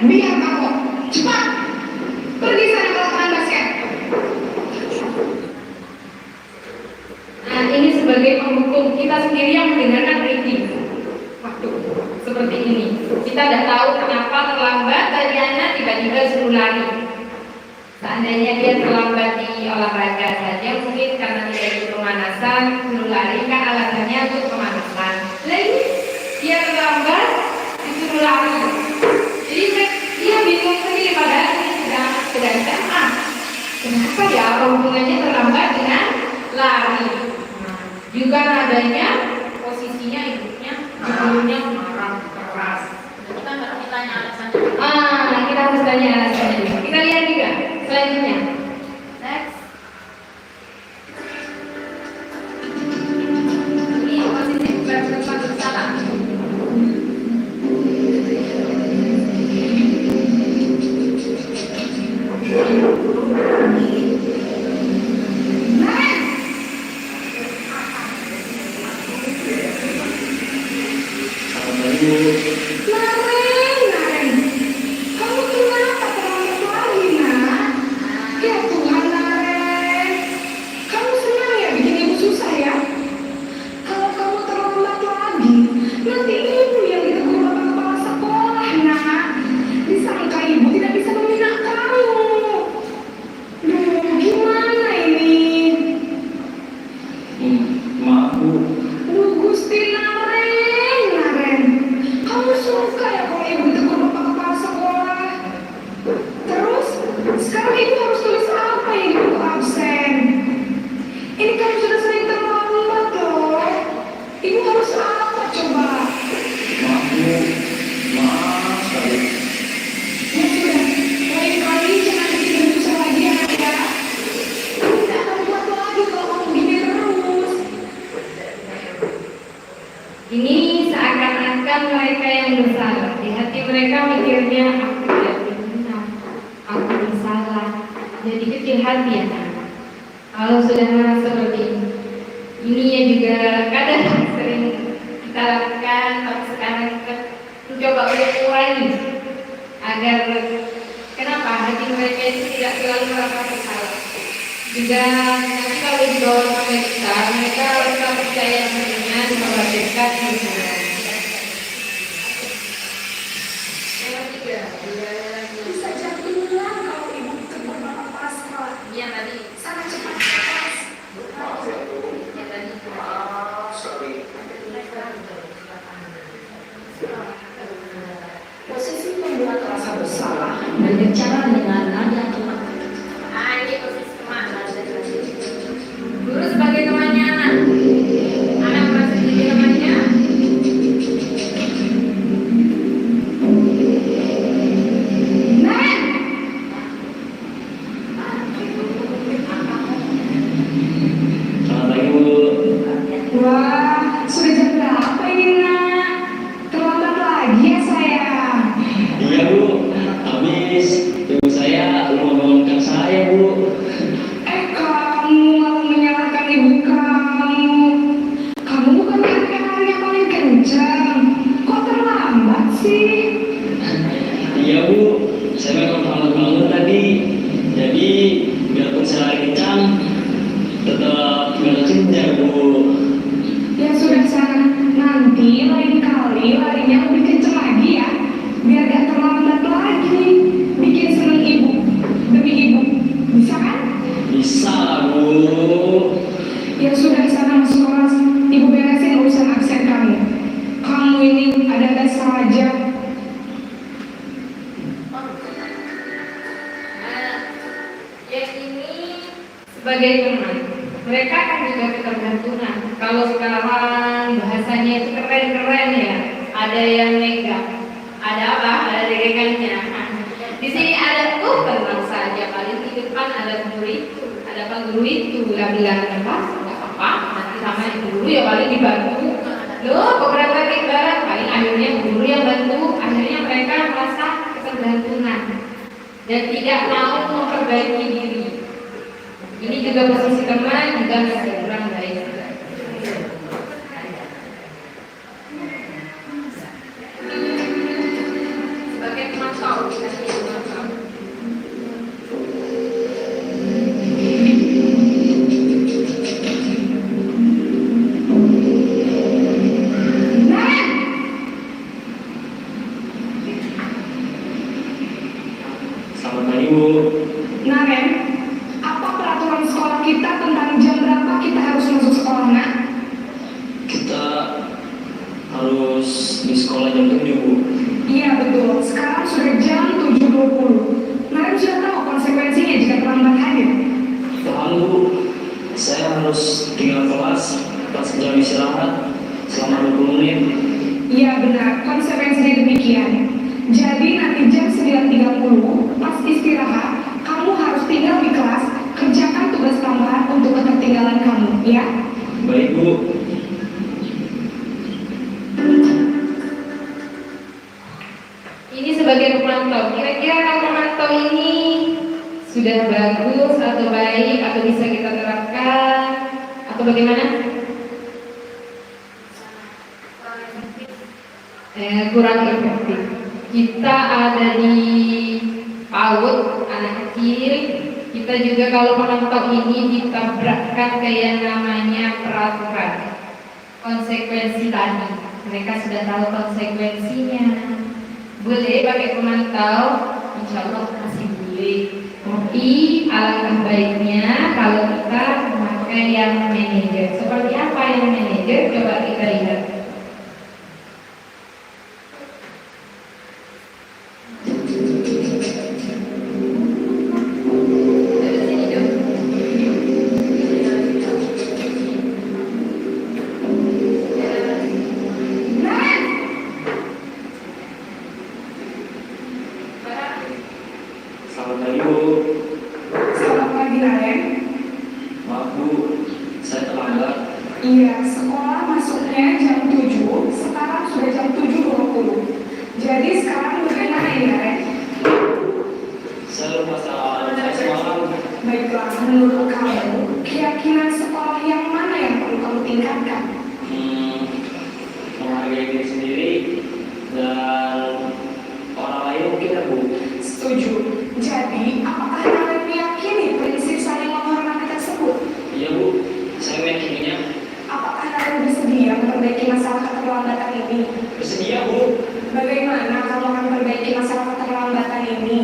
biar kamu cepat pergi sana ke lapangan basket. Nah, ini sebagai penghukum kita sendiri yang mendengarkan reading waktu seperti ini. Kita tidak tahu kenapa terlambat, Tariana tiba-tiba suruh lari. Seandainya dia terlambat di olahraga saja, mungkin karena tidak ikut pemanasan, suruh lari kan alasannya untuk pemanasan. Nah ini dia terlambat, disuruh lari. Jadi dia bingung sendiri, padahal ini sudah SMA. Kenapa ya apa hubungannya terlambat dengan lari? Nah, juga nadanya, posisinya ibunya marah keras. Kita harus ditanya alasannya. Kita harus tanya alasannya. Kita lihat juga selanjutnya. Next. Ini posisi bertempat bersalah. Naren, kamu kenapa terlambat lagi, nak? Ya Tuhan, Naren, kamu senang ya bikin ibu susah ya? Kalau kamu terlambat lagi, nanti ibu yang ditegur bapak kepala sekolah, nak. Disangka ibu tidak bisa membina kamu. Duh, gimana ini? Maaf Bu. Gusti Naren, kamu suka ya kalau ibu ditegur bapak kepala sekolah? Terus, sekarang ibu harus tulis apa yang di buku absen? Ini kamu sudah sering terlambat loh. Ibu harus apa coba? Maaf Bu. Maaf sekali. Ya sudah, lain kali jangan bikin ibu susah lagi ya, nak ya. Ibu tidak akan kuat lagi kalau kamu begini terus. Ini seakan-akan mereka yang bersalah. Di hati mereka mikirnya aku tidak benar, aku bersalah. Jadi kecil hati ya. Kalau sudah merasa seperti ini ya juga kadang sering kita lakukan, tapi sekarang kita mencoba untuk kurangi agar kenapa hati mereka itu tidak selalu merasa bersalah. Juga nanti kalau dibawa sampai kita, mereka merasa percaya dengan menghadirkan hubungan. Yang ketiga, Bisa jadi hilang kalau ibu ditegur bapak kepala sekolah. yang tadi, Sangat cepat keras. yang tadi. Posisi membuat rasa bersalah banyak cara dengan nada teman. Ini posisi teman. Guru sebagai temannya anak. Anak merasa jadi temannya. Naren! Selamat pagi Bu. Wah, sudah jam berapa ini, nak? Terlambat lagi ya, sayang? Iya Bu. Habis ibu saya lupa bangunkan saya Bu. Kamu malah menyalahkan ibu kamu. Kamu bukan hari yang paling kencang. Kok terlambat sih? Iya Bu. Saya memang terlambat bangun tadi. Jadi biarpun saya lari kencang, tetap nggak kencang Bu. Ya sudah sana, nanti lain kali larinya lebih kenceng lagi ya. Biar gak terlambat lagi. Bikin seneng ibu. Demi ibu. Bisa kan? Bisa Bu. Ya sudah sana masuk kelas. Ibu beresin urusan absen kamu. Kamu ini ada-ada saja. Yang ini sebagai teman. Mereka kan juga ketergantungan. Kalau sekarang bahasanya itu keren-keren ya. Ada yang megang. Ada apa? Ada regannya. Di sini ada tenang saja. Paling di depan ada guru itu, ada pak guru itu. Bilang apa? Nggak apa-apa. Nanti sama guru ya paling dibantu. Loh, beberapa kali barang paling akhirnya guru yang bantu. Akhirnya mereka merasa ketergantungan dan tidak mau memperbaiki diri. Ini juga posisi teman juga masih kurang baik. Sebagai teman kau, Selamat pagi, Bu. Nah, Ren, apa peraturan sekolah kita tentang jam berapa kita harus masuk sekolah, nak? Kita harus di sekolah jam 7, Bu. Iya, betul. Sekarang sudah jam 7.20. Nah, Ren sudah tahu konsekuensinya jika terlambat hadir. Paham, Bu. Saya harus tinggal kelas pas jam istirahat selama 20 menit. Iya, benar. Konsekuensinya demikian. Jadi nanti jam 9.30 pas istirahat, kamu harus tinggal di kelas, kerjakan tugas tambahan untuk ketertinggalan kamu, ya? Baik, Bu. Ini sebagai pemantau. Kira-kira pemantau ini sudah bagus atau baik atau bisa kita terapkan atau bagaimana? Kurang efektif. Kita ada di PAUD, anak kecil. Kita juga kalau pemantau ini ditabrakkan ke yang namanya peraturan. Konsekuensi tadi. Mereka sudah tahu konsekuensinya. Boleh pakai pemantau, insya Allah masih boleh. Tapi alangkah baiknya kalau kita memakai yang manajer. Seperti apa yang manajer? Coba kita lihat. Selamat pagi, Bu. Selamat pagi, Ren. Maaf, Bu. Saya terlambat. Iya, sekolah masuknya jam 7, sekarang sudah jam 7.20. Jadi sekarang bagaimana ini, Ren? Saya lupa soal saya semalam. Baiklah, menurut kamu, keyakinan sekolah yang mana yang perlu kamu tingkatkan? Menghargai diri sendiri dan orang lain mungkin, ya, Bu. Setuju. Jadi, apakah kalian meyakini prinsip saling menghormati tersebut? Iya, Bu. Saya meyakininya. Apakah kalian bersedia memperbaiki masalah keterlambatan ini? Bersedia, Bu. Bagaimana kamu akan memperbaiki masalah keterlambatan ini?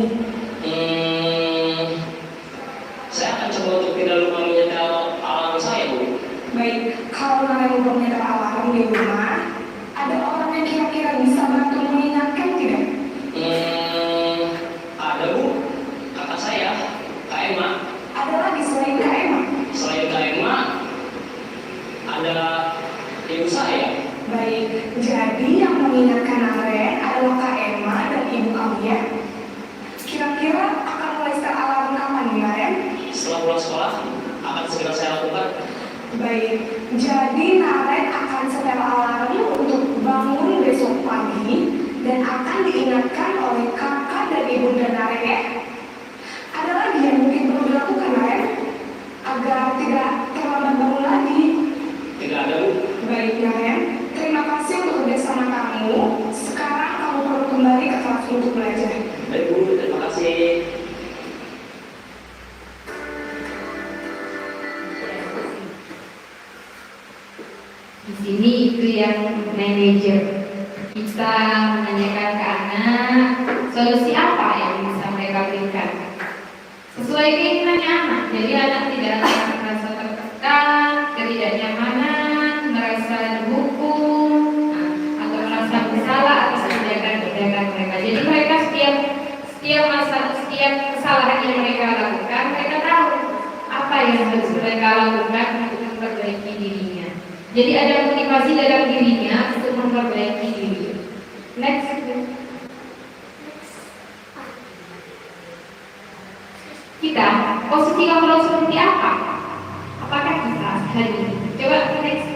Saya akan coba untuk tidak lupa menyetel alarm saya, Bu. Baik, kalau kalian lupa menyetel alarm di rumah, ada orang yang kira-kira bisa bantu mengingatkan tidak? Ada, Bu. Kakak saya, Kak Emma. Ada lagi selain Kak Emma? Selain Kak Emma, ada ibu saya. Baik, jadi yang mengingatkan Aren adalah Kak Emma dan ibu kamu, ya? Kira-kira akan mulai setel alarm kapan nih, Aren? Setelah pulang sekolah, akan segera saya lakukan. Baik, jadi Naren akan setel alarm untuk bangun besok pagi dan akan diingatkan oleh kakak dan ibunda Naren, ya? Ada lagi yang mungkin perlu dilakukan, Naren, agar tidak terlambat bangun lagi? Tidak ada, Bu. Baik, Naren, terima kasih untuk kerjasama kamu. Sekarang kamu perlu kembali ke kelas untuk belajar. Baik, Bu. Terima kasih. Di sini itu yang manajer. Kita menanyakan ke anak solusi apa yang bisa mereka berikan sesuai keinginannya anak. Jadi anak tidak akan merasa tertekan, ketidaknyamanan, merasa dihukum, atau merasa bersalah atas tindakan-tindakan mereka. Jadi mereka setiap kesalahan yang mereka lakukan, mereka tahu apa yang harus mereka lakukan untuk memperbaiki dirinya. Jadi ada motivasi dalam dirinya untuk memperbaiki diri. Next. Kita posisi kontrol seperti apa? Apakah kita hari ini? Coba next.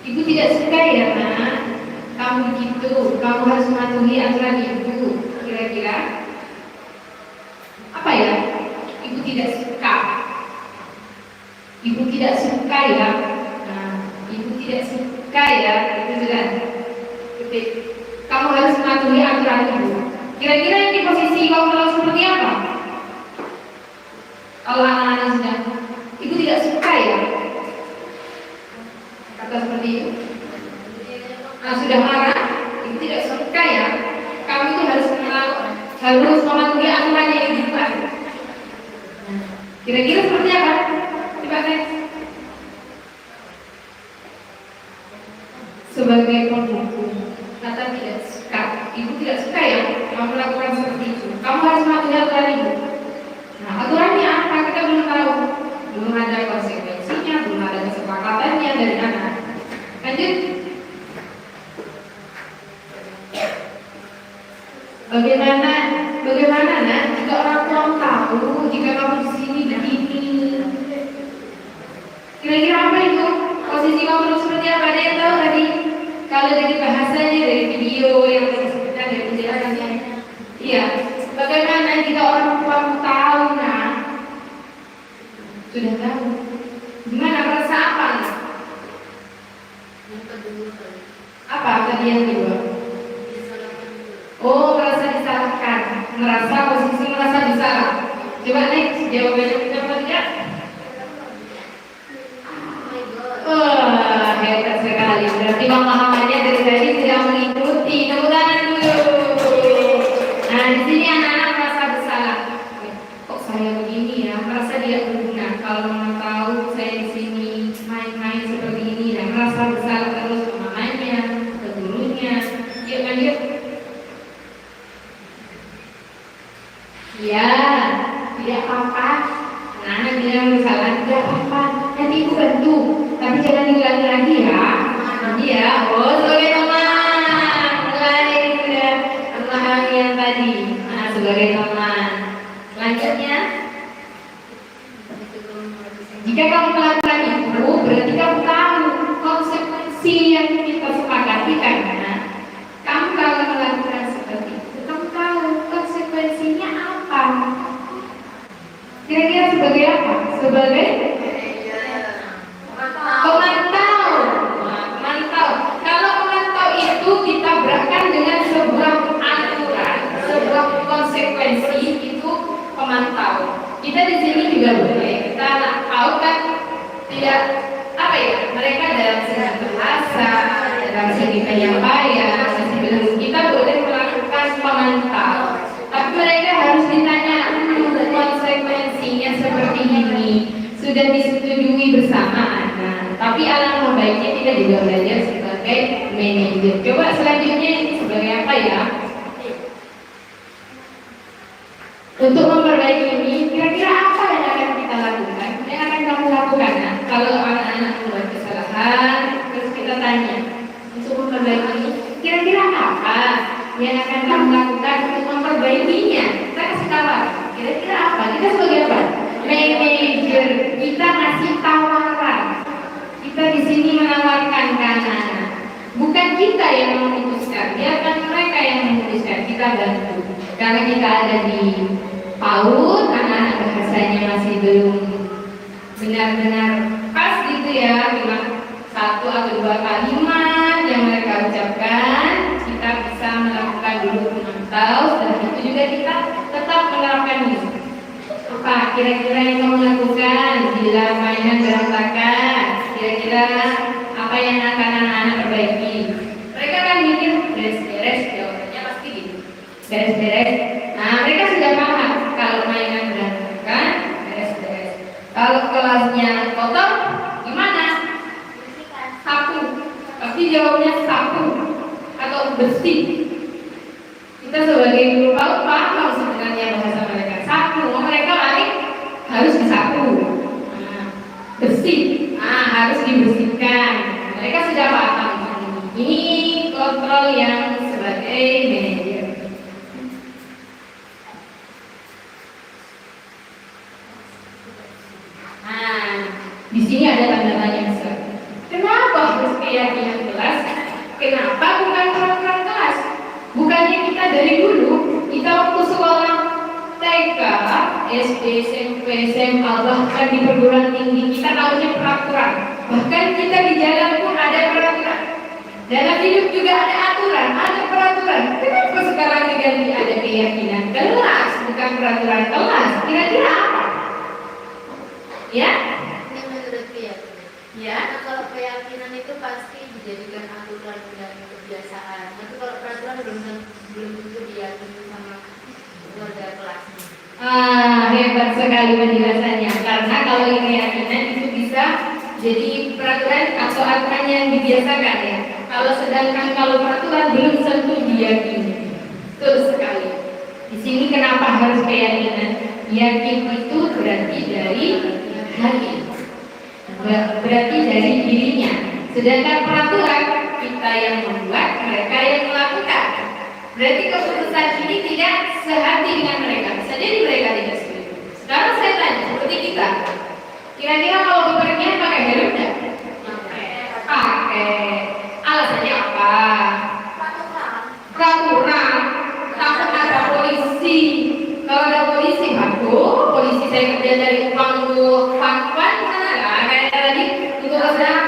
Ibu tidak suka ya, nak. Kamu begitu. Kamu harus mematuhi aturan ibu. Kira-kira apa ya? Ibu tidak suka. Ibu tidak suka ya. Nah, ibu tidak suka ya. Itu sudah. Ketik. Kamu harus mematuhi aturan ibu. Kira-kira ini posisi kontrol seperti apa? Kalau anak-anak sudah, ibu tidak suka ya. Kata seperti itu. Nah, sudah marah, ibu tidak suka ya. Kamu itu harus mematuhi aturannya yang dibuat. Kira-kira seperti apa? Coba next. Sebagai pembuku, kata tidak suka, ibu tidak suka ya kamu melakukan seperti itu. Kamu harus mematuhi aturan ibu. Nah, aturannya apa? Kita belum tahu, belum ada konsekuensinya, belum ada kesepakatannya dari anak. Lanjut. Bagaimana nak jika orang tua tahu jika kamu di sini begini? Kira-kira apa itu? Posisi kamu seperti apa? Ada yang tahu tadi? Kalau dari bahasanya, dari video yang disebutkan, dari penjelasannya, iya. Bagaimana jika orang tua tahu nak? Sudah tahu. Gimana merasa apa? Apa tadi yang kedua? Oh, merasa disalahkan, posisi merasa disalah. Coba next, jawabannya kita apa tidak? Wah, hebat sekali. Berarti pemahamannya dari tadi sudah mengikuti. Tepuk tangan dulu. Nah, di sini anak-anak merasa bersalah. Kok saya begini ya? Merasa tidak berguna. Kalau mau tahu saya di sini main-main seperti ini dan merasa bersalah terus ke mamanya, ke gurunya. Yuk lanjut. Ya, tidak apa-apa. Anak-anak bilang bersalah, tidak apa-apa. Nanti ibu bantu, tapi jangan diulangi lagi ya. Iya, oh sebagai teman, mulai sudah memahami yang tadi. Nah, sebagai teman. Selanjutnya, jika kamu melakukan itu, berarti kamu tahu konsekuensi yang kita sepakati karena kamu kalau melakukan seperti itu, kamu tahu konsekuensinya apa. Kira-kira sebagai apa? Sebagai pemantau. Kalau pemantau itu ditabrakkan dengan sebuah aturan, sebuah konsekuensi, itu pemantau. Kita di sini juga boleh. Kita tahu kan tidak apa ya? Mereka dalam segi bahasa, dalam segi penyampaian, masih belum. Kita boleh melakukan pemantau. Tapi mereka harus ditanya konsekuensinya seperti ini. Sudah disetujui bersama anak. Tapi alangkah baiknya kita juga belajar sebagai manajer. Coba selanjutnya ini sebagai apa ya? Untuk memperbaiki ini, kira-kira apa yang akan kita lakukan? Yang akan kamu lakukan ya? Kalau anak-anak membuat kesalahan, terus kita tanya untuk memperbaiki ini, kira-kira apa yang akan kamu lakukan untuk memperbaikinya? Kita kasih tawaran. Kira-kira apa? Kita sebagai apa? Manajer. Kita ngasih tawaran. Kita di sini menawarkan ke anak-anak. Bukan kita yang memutuskan, biarkan mereka yang memutuskan. Kita bantu. Karena kita ada di PAUD, anak-anak bahasanya masih belum benar-benar pas gitu ya, cuma satu atau dua kalimat yang mereka ucapkan. Kita bisa melakukan dulu memantau. Setelah itu juga kita tetap menerapkan ini. Apa kira-kira yang kamu lakukan bila mainan berantakan? Kira-kira apa yang akan anak-anak perbaiki? Mereka kan mikir beres-beres, jawabannya pasti gitu. Beres-beres. Nah, mereka sudah paham kalau mainan berantakan, beres-beres. Kalau kelasnya kotor, gimana? Sapu. Pasti jawabnya sapu atau bersih. Kita sebagai guru paham sebenarnya bahasa mereka. Sapu, mereka paling harus disapu. Nah, bersih, harus dibersihkan. Mereka sudah paham. Ini kontrol yang sebagai manajer. Nah, di sini ada tanda tanya besar. Kenapa harus keyakinan kelas? Kenapa bukan peraturan kelas? Bukannya kita dari dulu, kita waktu sekolah TK, SD, SMP, SMA, bahkan di perguruan tinggi, kita tahunya peraturan. Bahkan kita di jalan pun ada peraturan. Dalam hidup juga ada aturan, ada peraturan. Kenapa sekarang diganti ada keyakinan kelas, bukan peraturan kelas? Kira-kira apa? Ya? Ini menurut keyakinan. Ya? Nah, kalau keyakinan itu pasti dijadikan aturan dan kebiasaan. Tapi kalau peraturan belum tentu diyakini sama Hebat sekali penjelasannya. Karena kalau keyakinan itu bisa jadi peraturan atau aturan yang dibiasakan ya. Kalau peraturan belum tentu diyakini. Betul sekali. Di sini kenapa harus keyakinan? Yakin itu berarti dari hati, berarti dari dirinya. Sedangkan peraturan kita yang membuat, mereka yang melakukan. Berarti keputusan ini tidak sehati dengan mereka. Bisa jadi mereka tidak setuju. Sekarang saya tanya, seperti kita, kira-kira kalau bepergian pakai helm tidak? Pakai. Alasannya apa? Peraturan. Takut ada polisi. Kalau ada polisi, aduh, polisi saya kerja dari pangkuan sana lah. Kayak tadi untuk kesana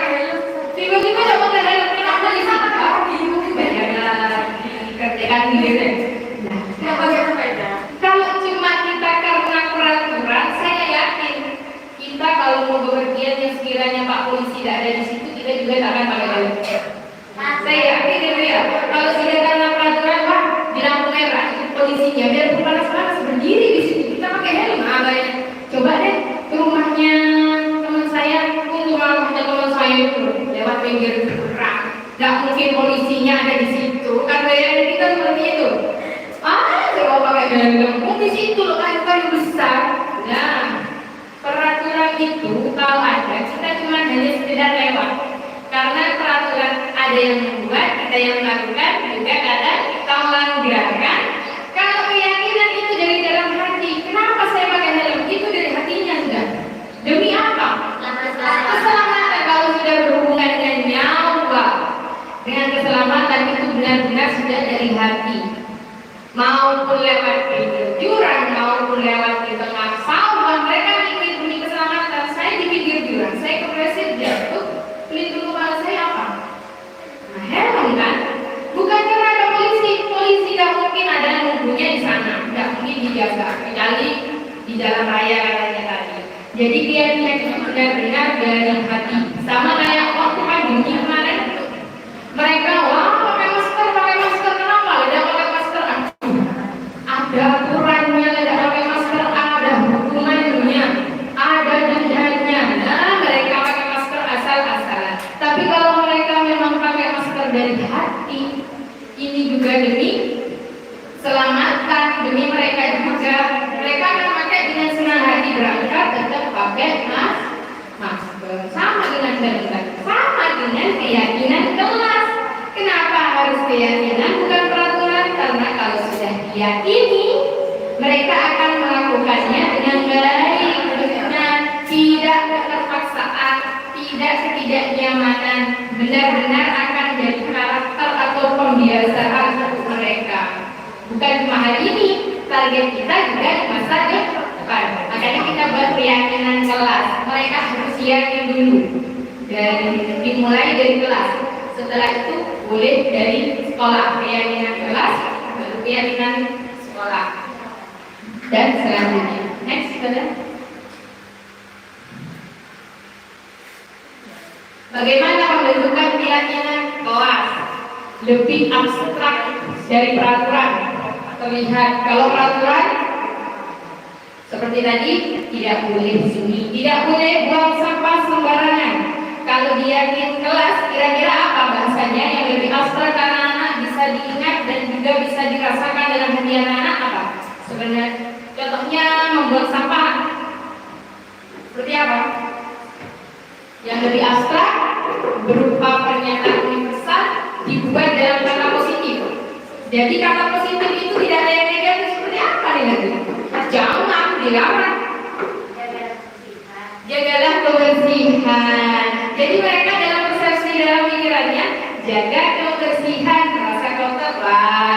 tiba-tiba tidak pakai helm, kena polisi. Kerjaan diri. Nah, kalau cuma kita karena peraturan, saya yakin kita kalau mau bepergian yang sekiranya Pak Polisi tidak ada di situ, kita juga tak akan pakai helm. Saya yakin itu ya. Kalau sudah karena peraturan, Pak, di lampu merah itu polisinya, biar panas-panas berdiri di situ, kita pakai helm. Coba deh ke rumahnya teman saya, rumahnya teman saya itu lewat pinggir perang. Gak mungkin polisinya ada di situ, kan bayaran kita seperti itu. Coba pakai helm, di situ loh kayu-kayu besar. Nah, peraturan itu kalau ada, kita cuma hanya sekedar lewat. Karena peraturan ada yang membuat, kita yang melakukan, juga kadang kita melanggarkan. Kalau keyakinan itu dari dalam hati, kenapa saya pakai helm? Itu dari hatinya sudah. Demi apa? Keselamatan. Kalau sudah berhubungan dengan nyawa, dengan keselamatan itu benar-benar sudah dari hati. Maupun lewat pinggir jurang, maupun lewat di tengah sawah, mereka mikir demi keselamatan. Saya di pinggir jurang, saya kepreset jatuh, pelindung kepala saya apa? Nah, helm kan? Bukan karena ada polisi gak mungkin ada nunggunya di sana, gak mungkin dijaga, kecuali di jalan raya katanya tadi. Jadi keyakinan itu benar-benar dari hati. Sama kayak waktu pandemi kemarin, mereka pakai masker, kenapa? Tidak pakai masker. Ada aturannya, tidak pakai masker, ada hukumannya, ada dendanya. Nah, mereka pakai masker asal-asalan. Tapi kalau mereka memang pakai masker dari hati, ini juga demi keselamatan, demi mereka juga. Mereka akan pakai dengan senang hati berangkat, tetap pakai masker. Sama dengan keyakinan, sama dengan keyakinan kelas. Kenapa harus keyakinan bukan peraturan? Karena kalau sudah diyakini, mereka akan melakukannya dengan baik, dengan tidak keterpaksaan, tidak ketidaknyamanan, benar-benar akan jadi karakter atau pembiasaan untuk mereka. Bukan cuma hari ini, target kita juga di masa depan. Makanya kita buat keyakinan kelas. Mereka harus yakin dulu, dimulai dari kelas. Setelah itu boleh dari sekolah, keyakinan kelas, baru keyakinan sekolah, dan selanjutnya. Next, saudara. Bagaimana pembentukan keyakinan kelas? Lebih abstrak dari peraturan. Terlihat kalau peraturan seperti tadi tidak boleh di sini, tidak boleh buang sampah sembarangan. Kalau diyakin kelas, kira-kira apa bahasanya yang lebih abstrak karena anak bisa diingat dan juga bisa dirasakan dalam hati anak-anak apa? Sebenarnya contohnya membuang sampah seperti apa? Yang lebih abstrak berupa pernyataan universal dibuat dalam kata positif. Jadi kata positif itu tidak ada yang negatif. Seperti apa nih nanti? Jangan dilarang. Jagalah kebersihan. Jadi mereka dalam persepsi dalam pikirannya jaga kebersihan, rasa kotor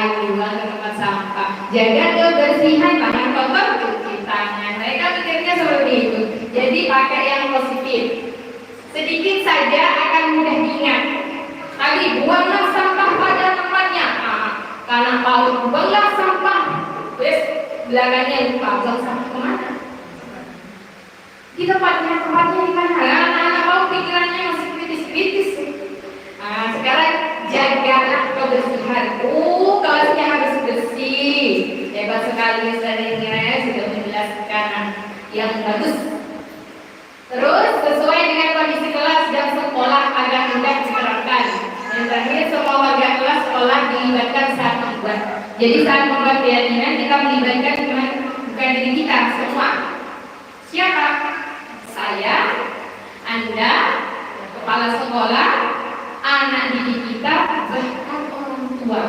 ini buang ke tempat sampah. Jaga kebersihan, tangan kotor cuci tangan. Mereka pikirnya seperti itu. Jadi pakai yang positif. Sedikit saja akan mudah diingat. Tadi buanglah sampah pada tempatnya. Karena mau buanglah sampah, wes belakangnya lupa buang sampah kemana? Di tempatnya di mana? Anak-anak mau pikirannya masih kritis-kritis. Sekarang jagalah kebersihan. Kelasnya harus bersih. Hebat sekali misalnya sudah kanan yang bagus. Terus sesuai dengan kondisi kelas dan sekolah agar mudah diterapkan. Dan terakhir, semua warga kelas sekolah dilibatkan saat membuat. Jadi saat membuat keyakinan kita melibatkan bukan diri kita semua. Siapa? Saya, Anda, kepala sekolah, anak didik kita, bahkan orang tua.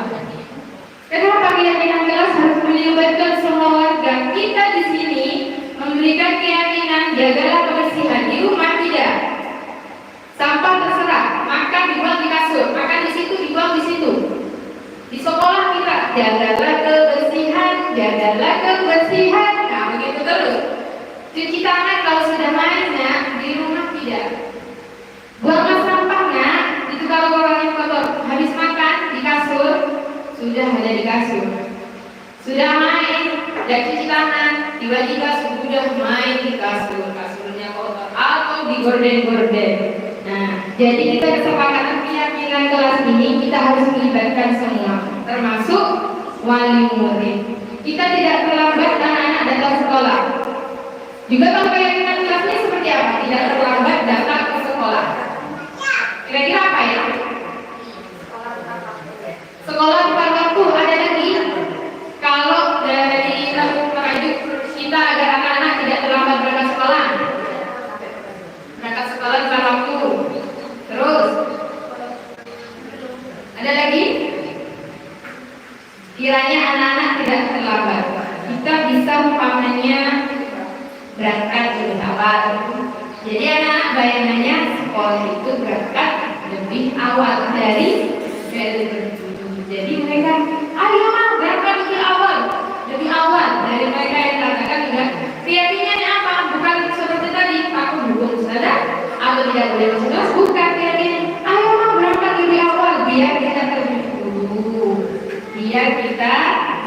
Kenapa keyakinan kelas harus melibatkan semua warga? Kita di sini memberikan keyakinan jagalah kebersihan di rumah tidak. Sampah terserah, makan dibuang di kasur, makan di situ dibuang di situ. Di sekolah kita jagalah kebersihan, jagalah kebersihan. Nah begitu terus. Cuci tangan kalau sudah main, nah di rumah tidak. Buanglah sampah, nah itu kalau orangnya kotor. Habis makan di kasur, sudah ada di kasur. Sudah main, dan cuci tangan, tiba-tiba sudah main di kasur, kasurnya kotor atau digorden-gorden. Nah, jadi kita kesepakatan keyakinan kelas ini kita harus melibatkan semua, termasuk wali murid. Kita tidak terlambat anak-anak datang sekolah. Juga kalau keyakinan kelasnya seperti apa? Tidak terlambat datang ke sekolah. Kira-kira apa ya? Sekolah tepat waktu. Ada lagi? Kalau dari merajuk kita agar anak-anak tidak terlambat berangkat sekolah. Berangkat sekolah tepat waktu. Terus ada lagi? Kiranya anak-anak tidak terlambat. Kita bisa umpamanya berangkat lebih awal. Jadi anak-anak bayangannya sekolah itu berangkat lebih awal dari jadi mereka, ayo mah berangkat lebih awal dari mereka yang katakan enggak. Keyakinannya apa? Bukan seperti tadi, aku dukung saja atau tidak boleh masuk kelas, bukan keyakinan. Ayo mah berangkat lebih awal biar kita terburu-buru, biar kita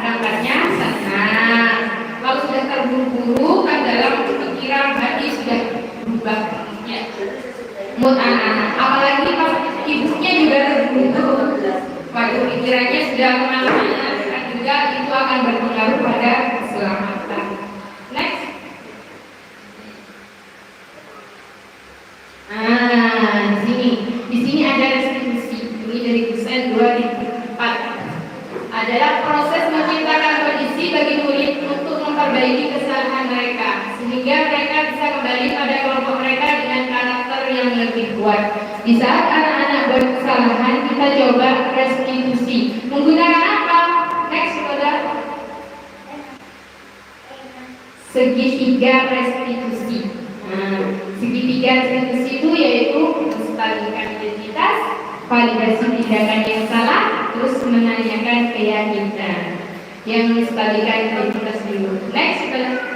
berangkatnya senang. Kalau sudah terburu-buru kan dalam pikiran hati sudah berubah ya. Mood anak-anak, apalagi pas ibunya juga terburu-buru. Waduh, pikirannya sudah kemana-mana dan juga itu akan berpengaruh pada keselamatan. Next. Di sini ada restitusi. Ini dari Kusen 2004. Adalah proses menciptakan kondisi bagi murid untuk memperbaiki kesalahan mereka, sehingga mereka bisa kembali pada kelompok mereka dengan karakter yang lebih kuat. Di saat anak-anak buat kesalahan, kita coba restitusi. Menggunakan apa? Next, saudara. Segitiga restitusi. Segitiga restitusi itu yaitu menstabilkan identitas, validasi tindakan yang salah, terus menanyakan keyakinan. Yang menstabilkan identitas dulu. Next, saudara.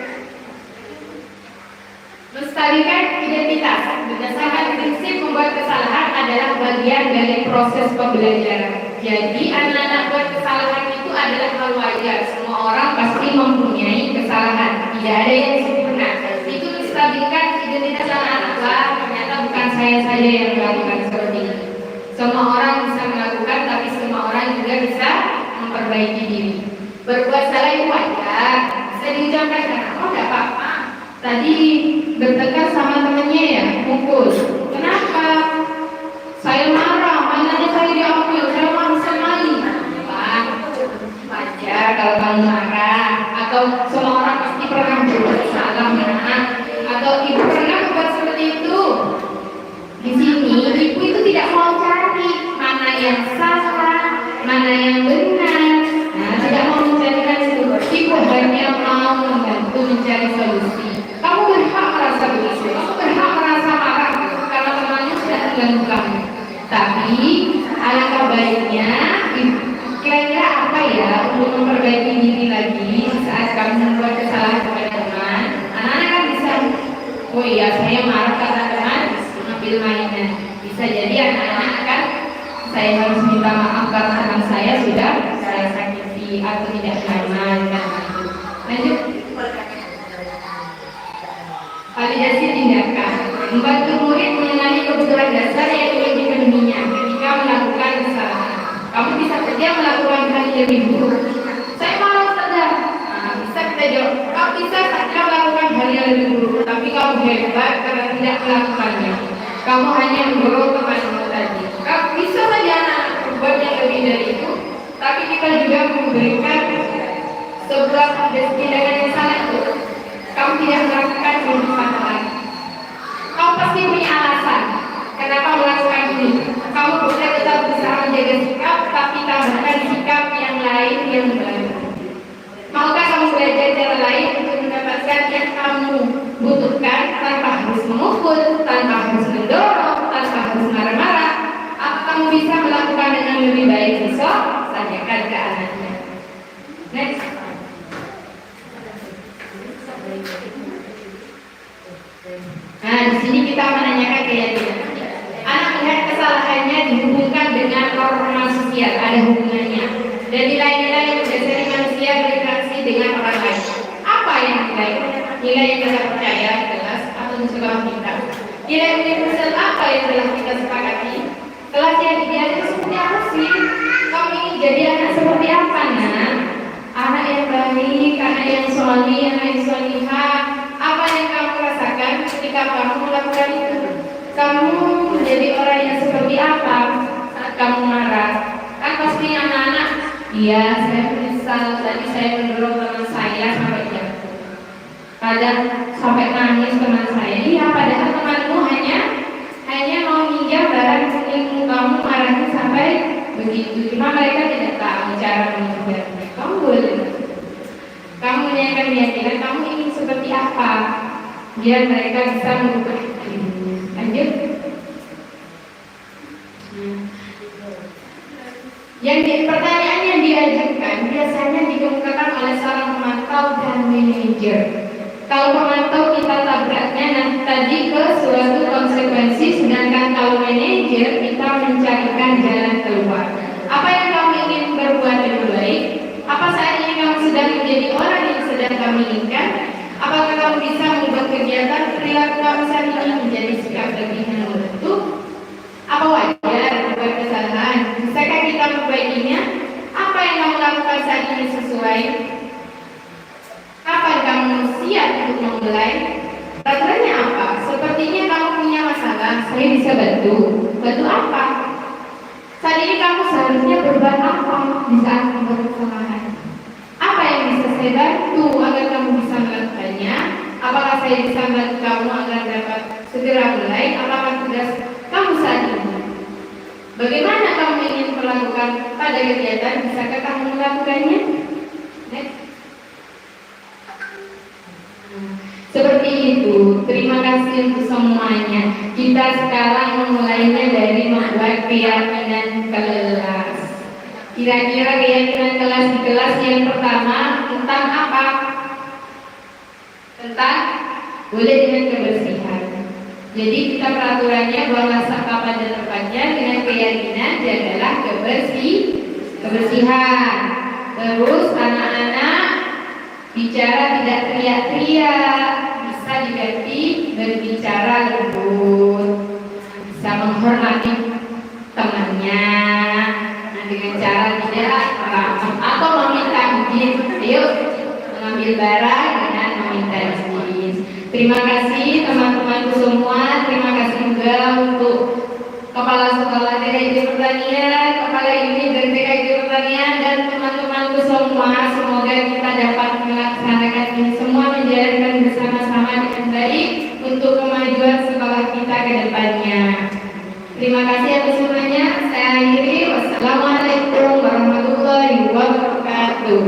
Menstabilkan identitas berdasarkan prinsip membuat kesalahan adalah bagian dari proses pembelajaran. Jadi anak-anak buat kesalahan itu adalah hal wajar. Semua orang pasti mempunyai kesalahan. Tidak ada yang sempurna. Itu menstabilkan identitas anak-anak. Wah, ternyata bukan saya saja yang melakukan seperti ini. Semua orang bisa melakukan, tapi semua orang juga bisa memperbaiki diri. Berbuat salah itu wajar. Bisa diucapkan karena oh tidak apa-apa. Tadi bertengkar sama temannya ya, mukul. Kenapa? Saya marah, mainannya saya diambil, saya marah sekali. Pak, wajar kalau kamu marah. Atau semua orang pasti pernah berbuat salah, atau ibu pernah membuat seperti itu. Di sini ibu itu tidak mau cari mana yang salah, mana yang benar. Nah, tidak mau mencarikan itu. Ibu hanya mau membantu mencari solusi. Kamu berhak merasa begitu, kamu berhak merasa marah karena temannya sudah mengganggu kamu. Tapi alangkah baiknya, kira-kira apa ya untuk memperbaiki diri lagi saat kamu membuat kesalahan kepada teman? Anak-anak kan bisa, oh iya saya marah karena teman mengambil mainan. Bisa jadi anak-anak kan, saya harus minta maaf karena teman saya sudah saya sakiti atau tidak nyaman kan. Lanjut. Validasi tindakan membantu murid mengenali kebutuhan dasar yang ingin dipenuhinya ketika melakukan kesalahan. Kamu bisa saja melakukan hal yang lebih buruk. Saya marah saja. Bisa kita jawab, bisa kau lakukan hal yang lebih buruk, tapi kamu hebat karena tidak melakukannya. Kamu hanya mendorong temanmu tadi. Kau bisa saja anak berbuat yang lebih dari itu, tapi kita juga memberikan sebuah tindakan yang salah itu. Kamu tidak melakukan yang salah. Kau pasti punya alasan kenapa melakukan ini. Kamu boleh tetap berusaha menjaga sikap, tapi tambahkan sikap yang lain yang baru. Maukah kamu belajar cara lain untuk mendapatkan yang kamu butuhkan tanpa harus memukul, tanpa harus mendorong, tanpa harus marah-marah? Apa kamu bisa melakukan dengan lebih baik besok? Tanyakan ke anaknya. Next. Nah, di sini kita menanyakan keyakinan. Anak melihat kesalahannya dihubungkan dengan norma sosial, ada hubungannya. Dan nilai-nilai yang mendasari manusia berinteraksi dengan orang lain. Apa yang nilai yang kita percaya, jelas atau sekolah kita? Nilai universal apa yang telah kita sepakati? Kelas yang ideal itu seperti apa sih? Kamu ingin jadi anak seperti apa, nak? Anak yang baik, anak yang solih, anak yang solihah. Apa yang kamu rasakan ketika kamu melakukan itu? Kamu menjadi orang yang seperti apa saat kamu marah? Kan pasti anak-anak, iya saya menyesal tadi saya mendorong teman saya sampai jatuh. Kadang sampai nangis teman saya. Iya, padahal temanmu hanya mau minjam barang yang kamu marahin sampai begitu. Cuma mereka tidak tahu cara meminjamnya. Kamu boleh. Kamu menyanyikan keyakinan kamu ingin seperti apa biar mereka bisa mengubah dirinya. Lanjut. Pertanyaan yang diajukan biasanya dikemukakan oleh seorang pemantau dan manajer. Kalau pemantau kita tabraknya nanti tadi ke suatu konsekuensi, sedangkan kalau manajer kita mencarikan jalan keluar. Apa yang kamu ingin berbuat lebih baik? Apa saat ini kamu sedang menjadi orang yang sedang kamu inginkan? Apakah kamu bisa membuat kegiatan perilaku kamu saat ini menjadi sikap lebih yang membentuk? Apa wajar membuat kesalahan? Bisakah kita memperbaikinya? Apa yang kamu lakukan saat ini sesuai? Kapan kamu siap untuk memulai? Peraturannya apa? Sepertinya kamu punya masalah, saya bisa bantu. Bantu apa? Saat ini kamu seharusnya berbuat apa di saat membuat kesalahan? Apa yang bisa saya bantu agar kamu bisa melakukannya? Apakah saya bisa bantu kamu agar dapat segera mulai? Apakah tugas kamu saat ini? Bagaimana kamu ingin melakukan pada kegiatan? Bisakah kamu melakukannya? Next. Seperti itu. Terima kasih untuk semuanya. Kita sekarang memulainya dari membuat keyakinan kelas. Kira-kira keyakinan kelas di kelas yang pertama tentang apa? Tentang boleh dengan kebersihan. Jadi kita peraturannya buanglah sampah pada tempatnya dengan keyakinan jagalah kebersihan. Terus anak-anak bicara tidak teriak-teriak, bisa diganti berbicara lembut, bisa menghormati temannya dengan cara tidak merantem atau meminta izin. Ayo mengambil barang dengan meminta izin. Terima kasih teman-temanku semua. Terima kasih juga untuk Kepala Sekolah TKJ Pertanian, Kepala Unit dari TKJ Pertanian, dan teman-temanku semua. Semoga kita dapat melaksanakan ini semua, menjalankan bersama-sama dengan baik untuk kemajuan sekolah kita ke depannya. Terima kasih atas semuanya. Saya akhiri. Wassalamualaikum warahmatullahi wabarakatuh.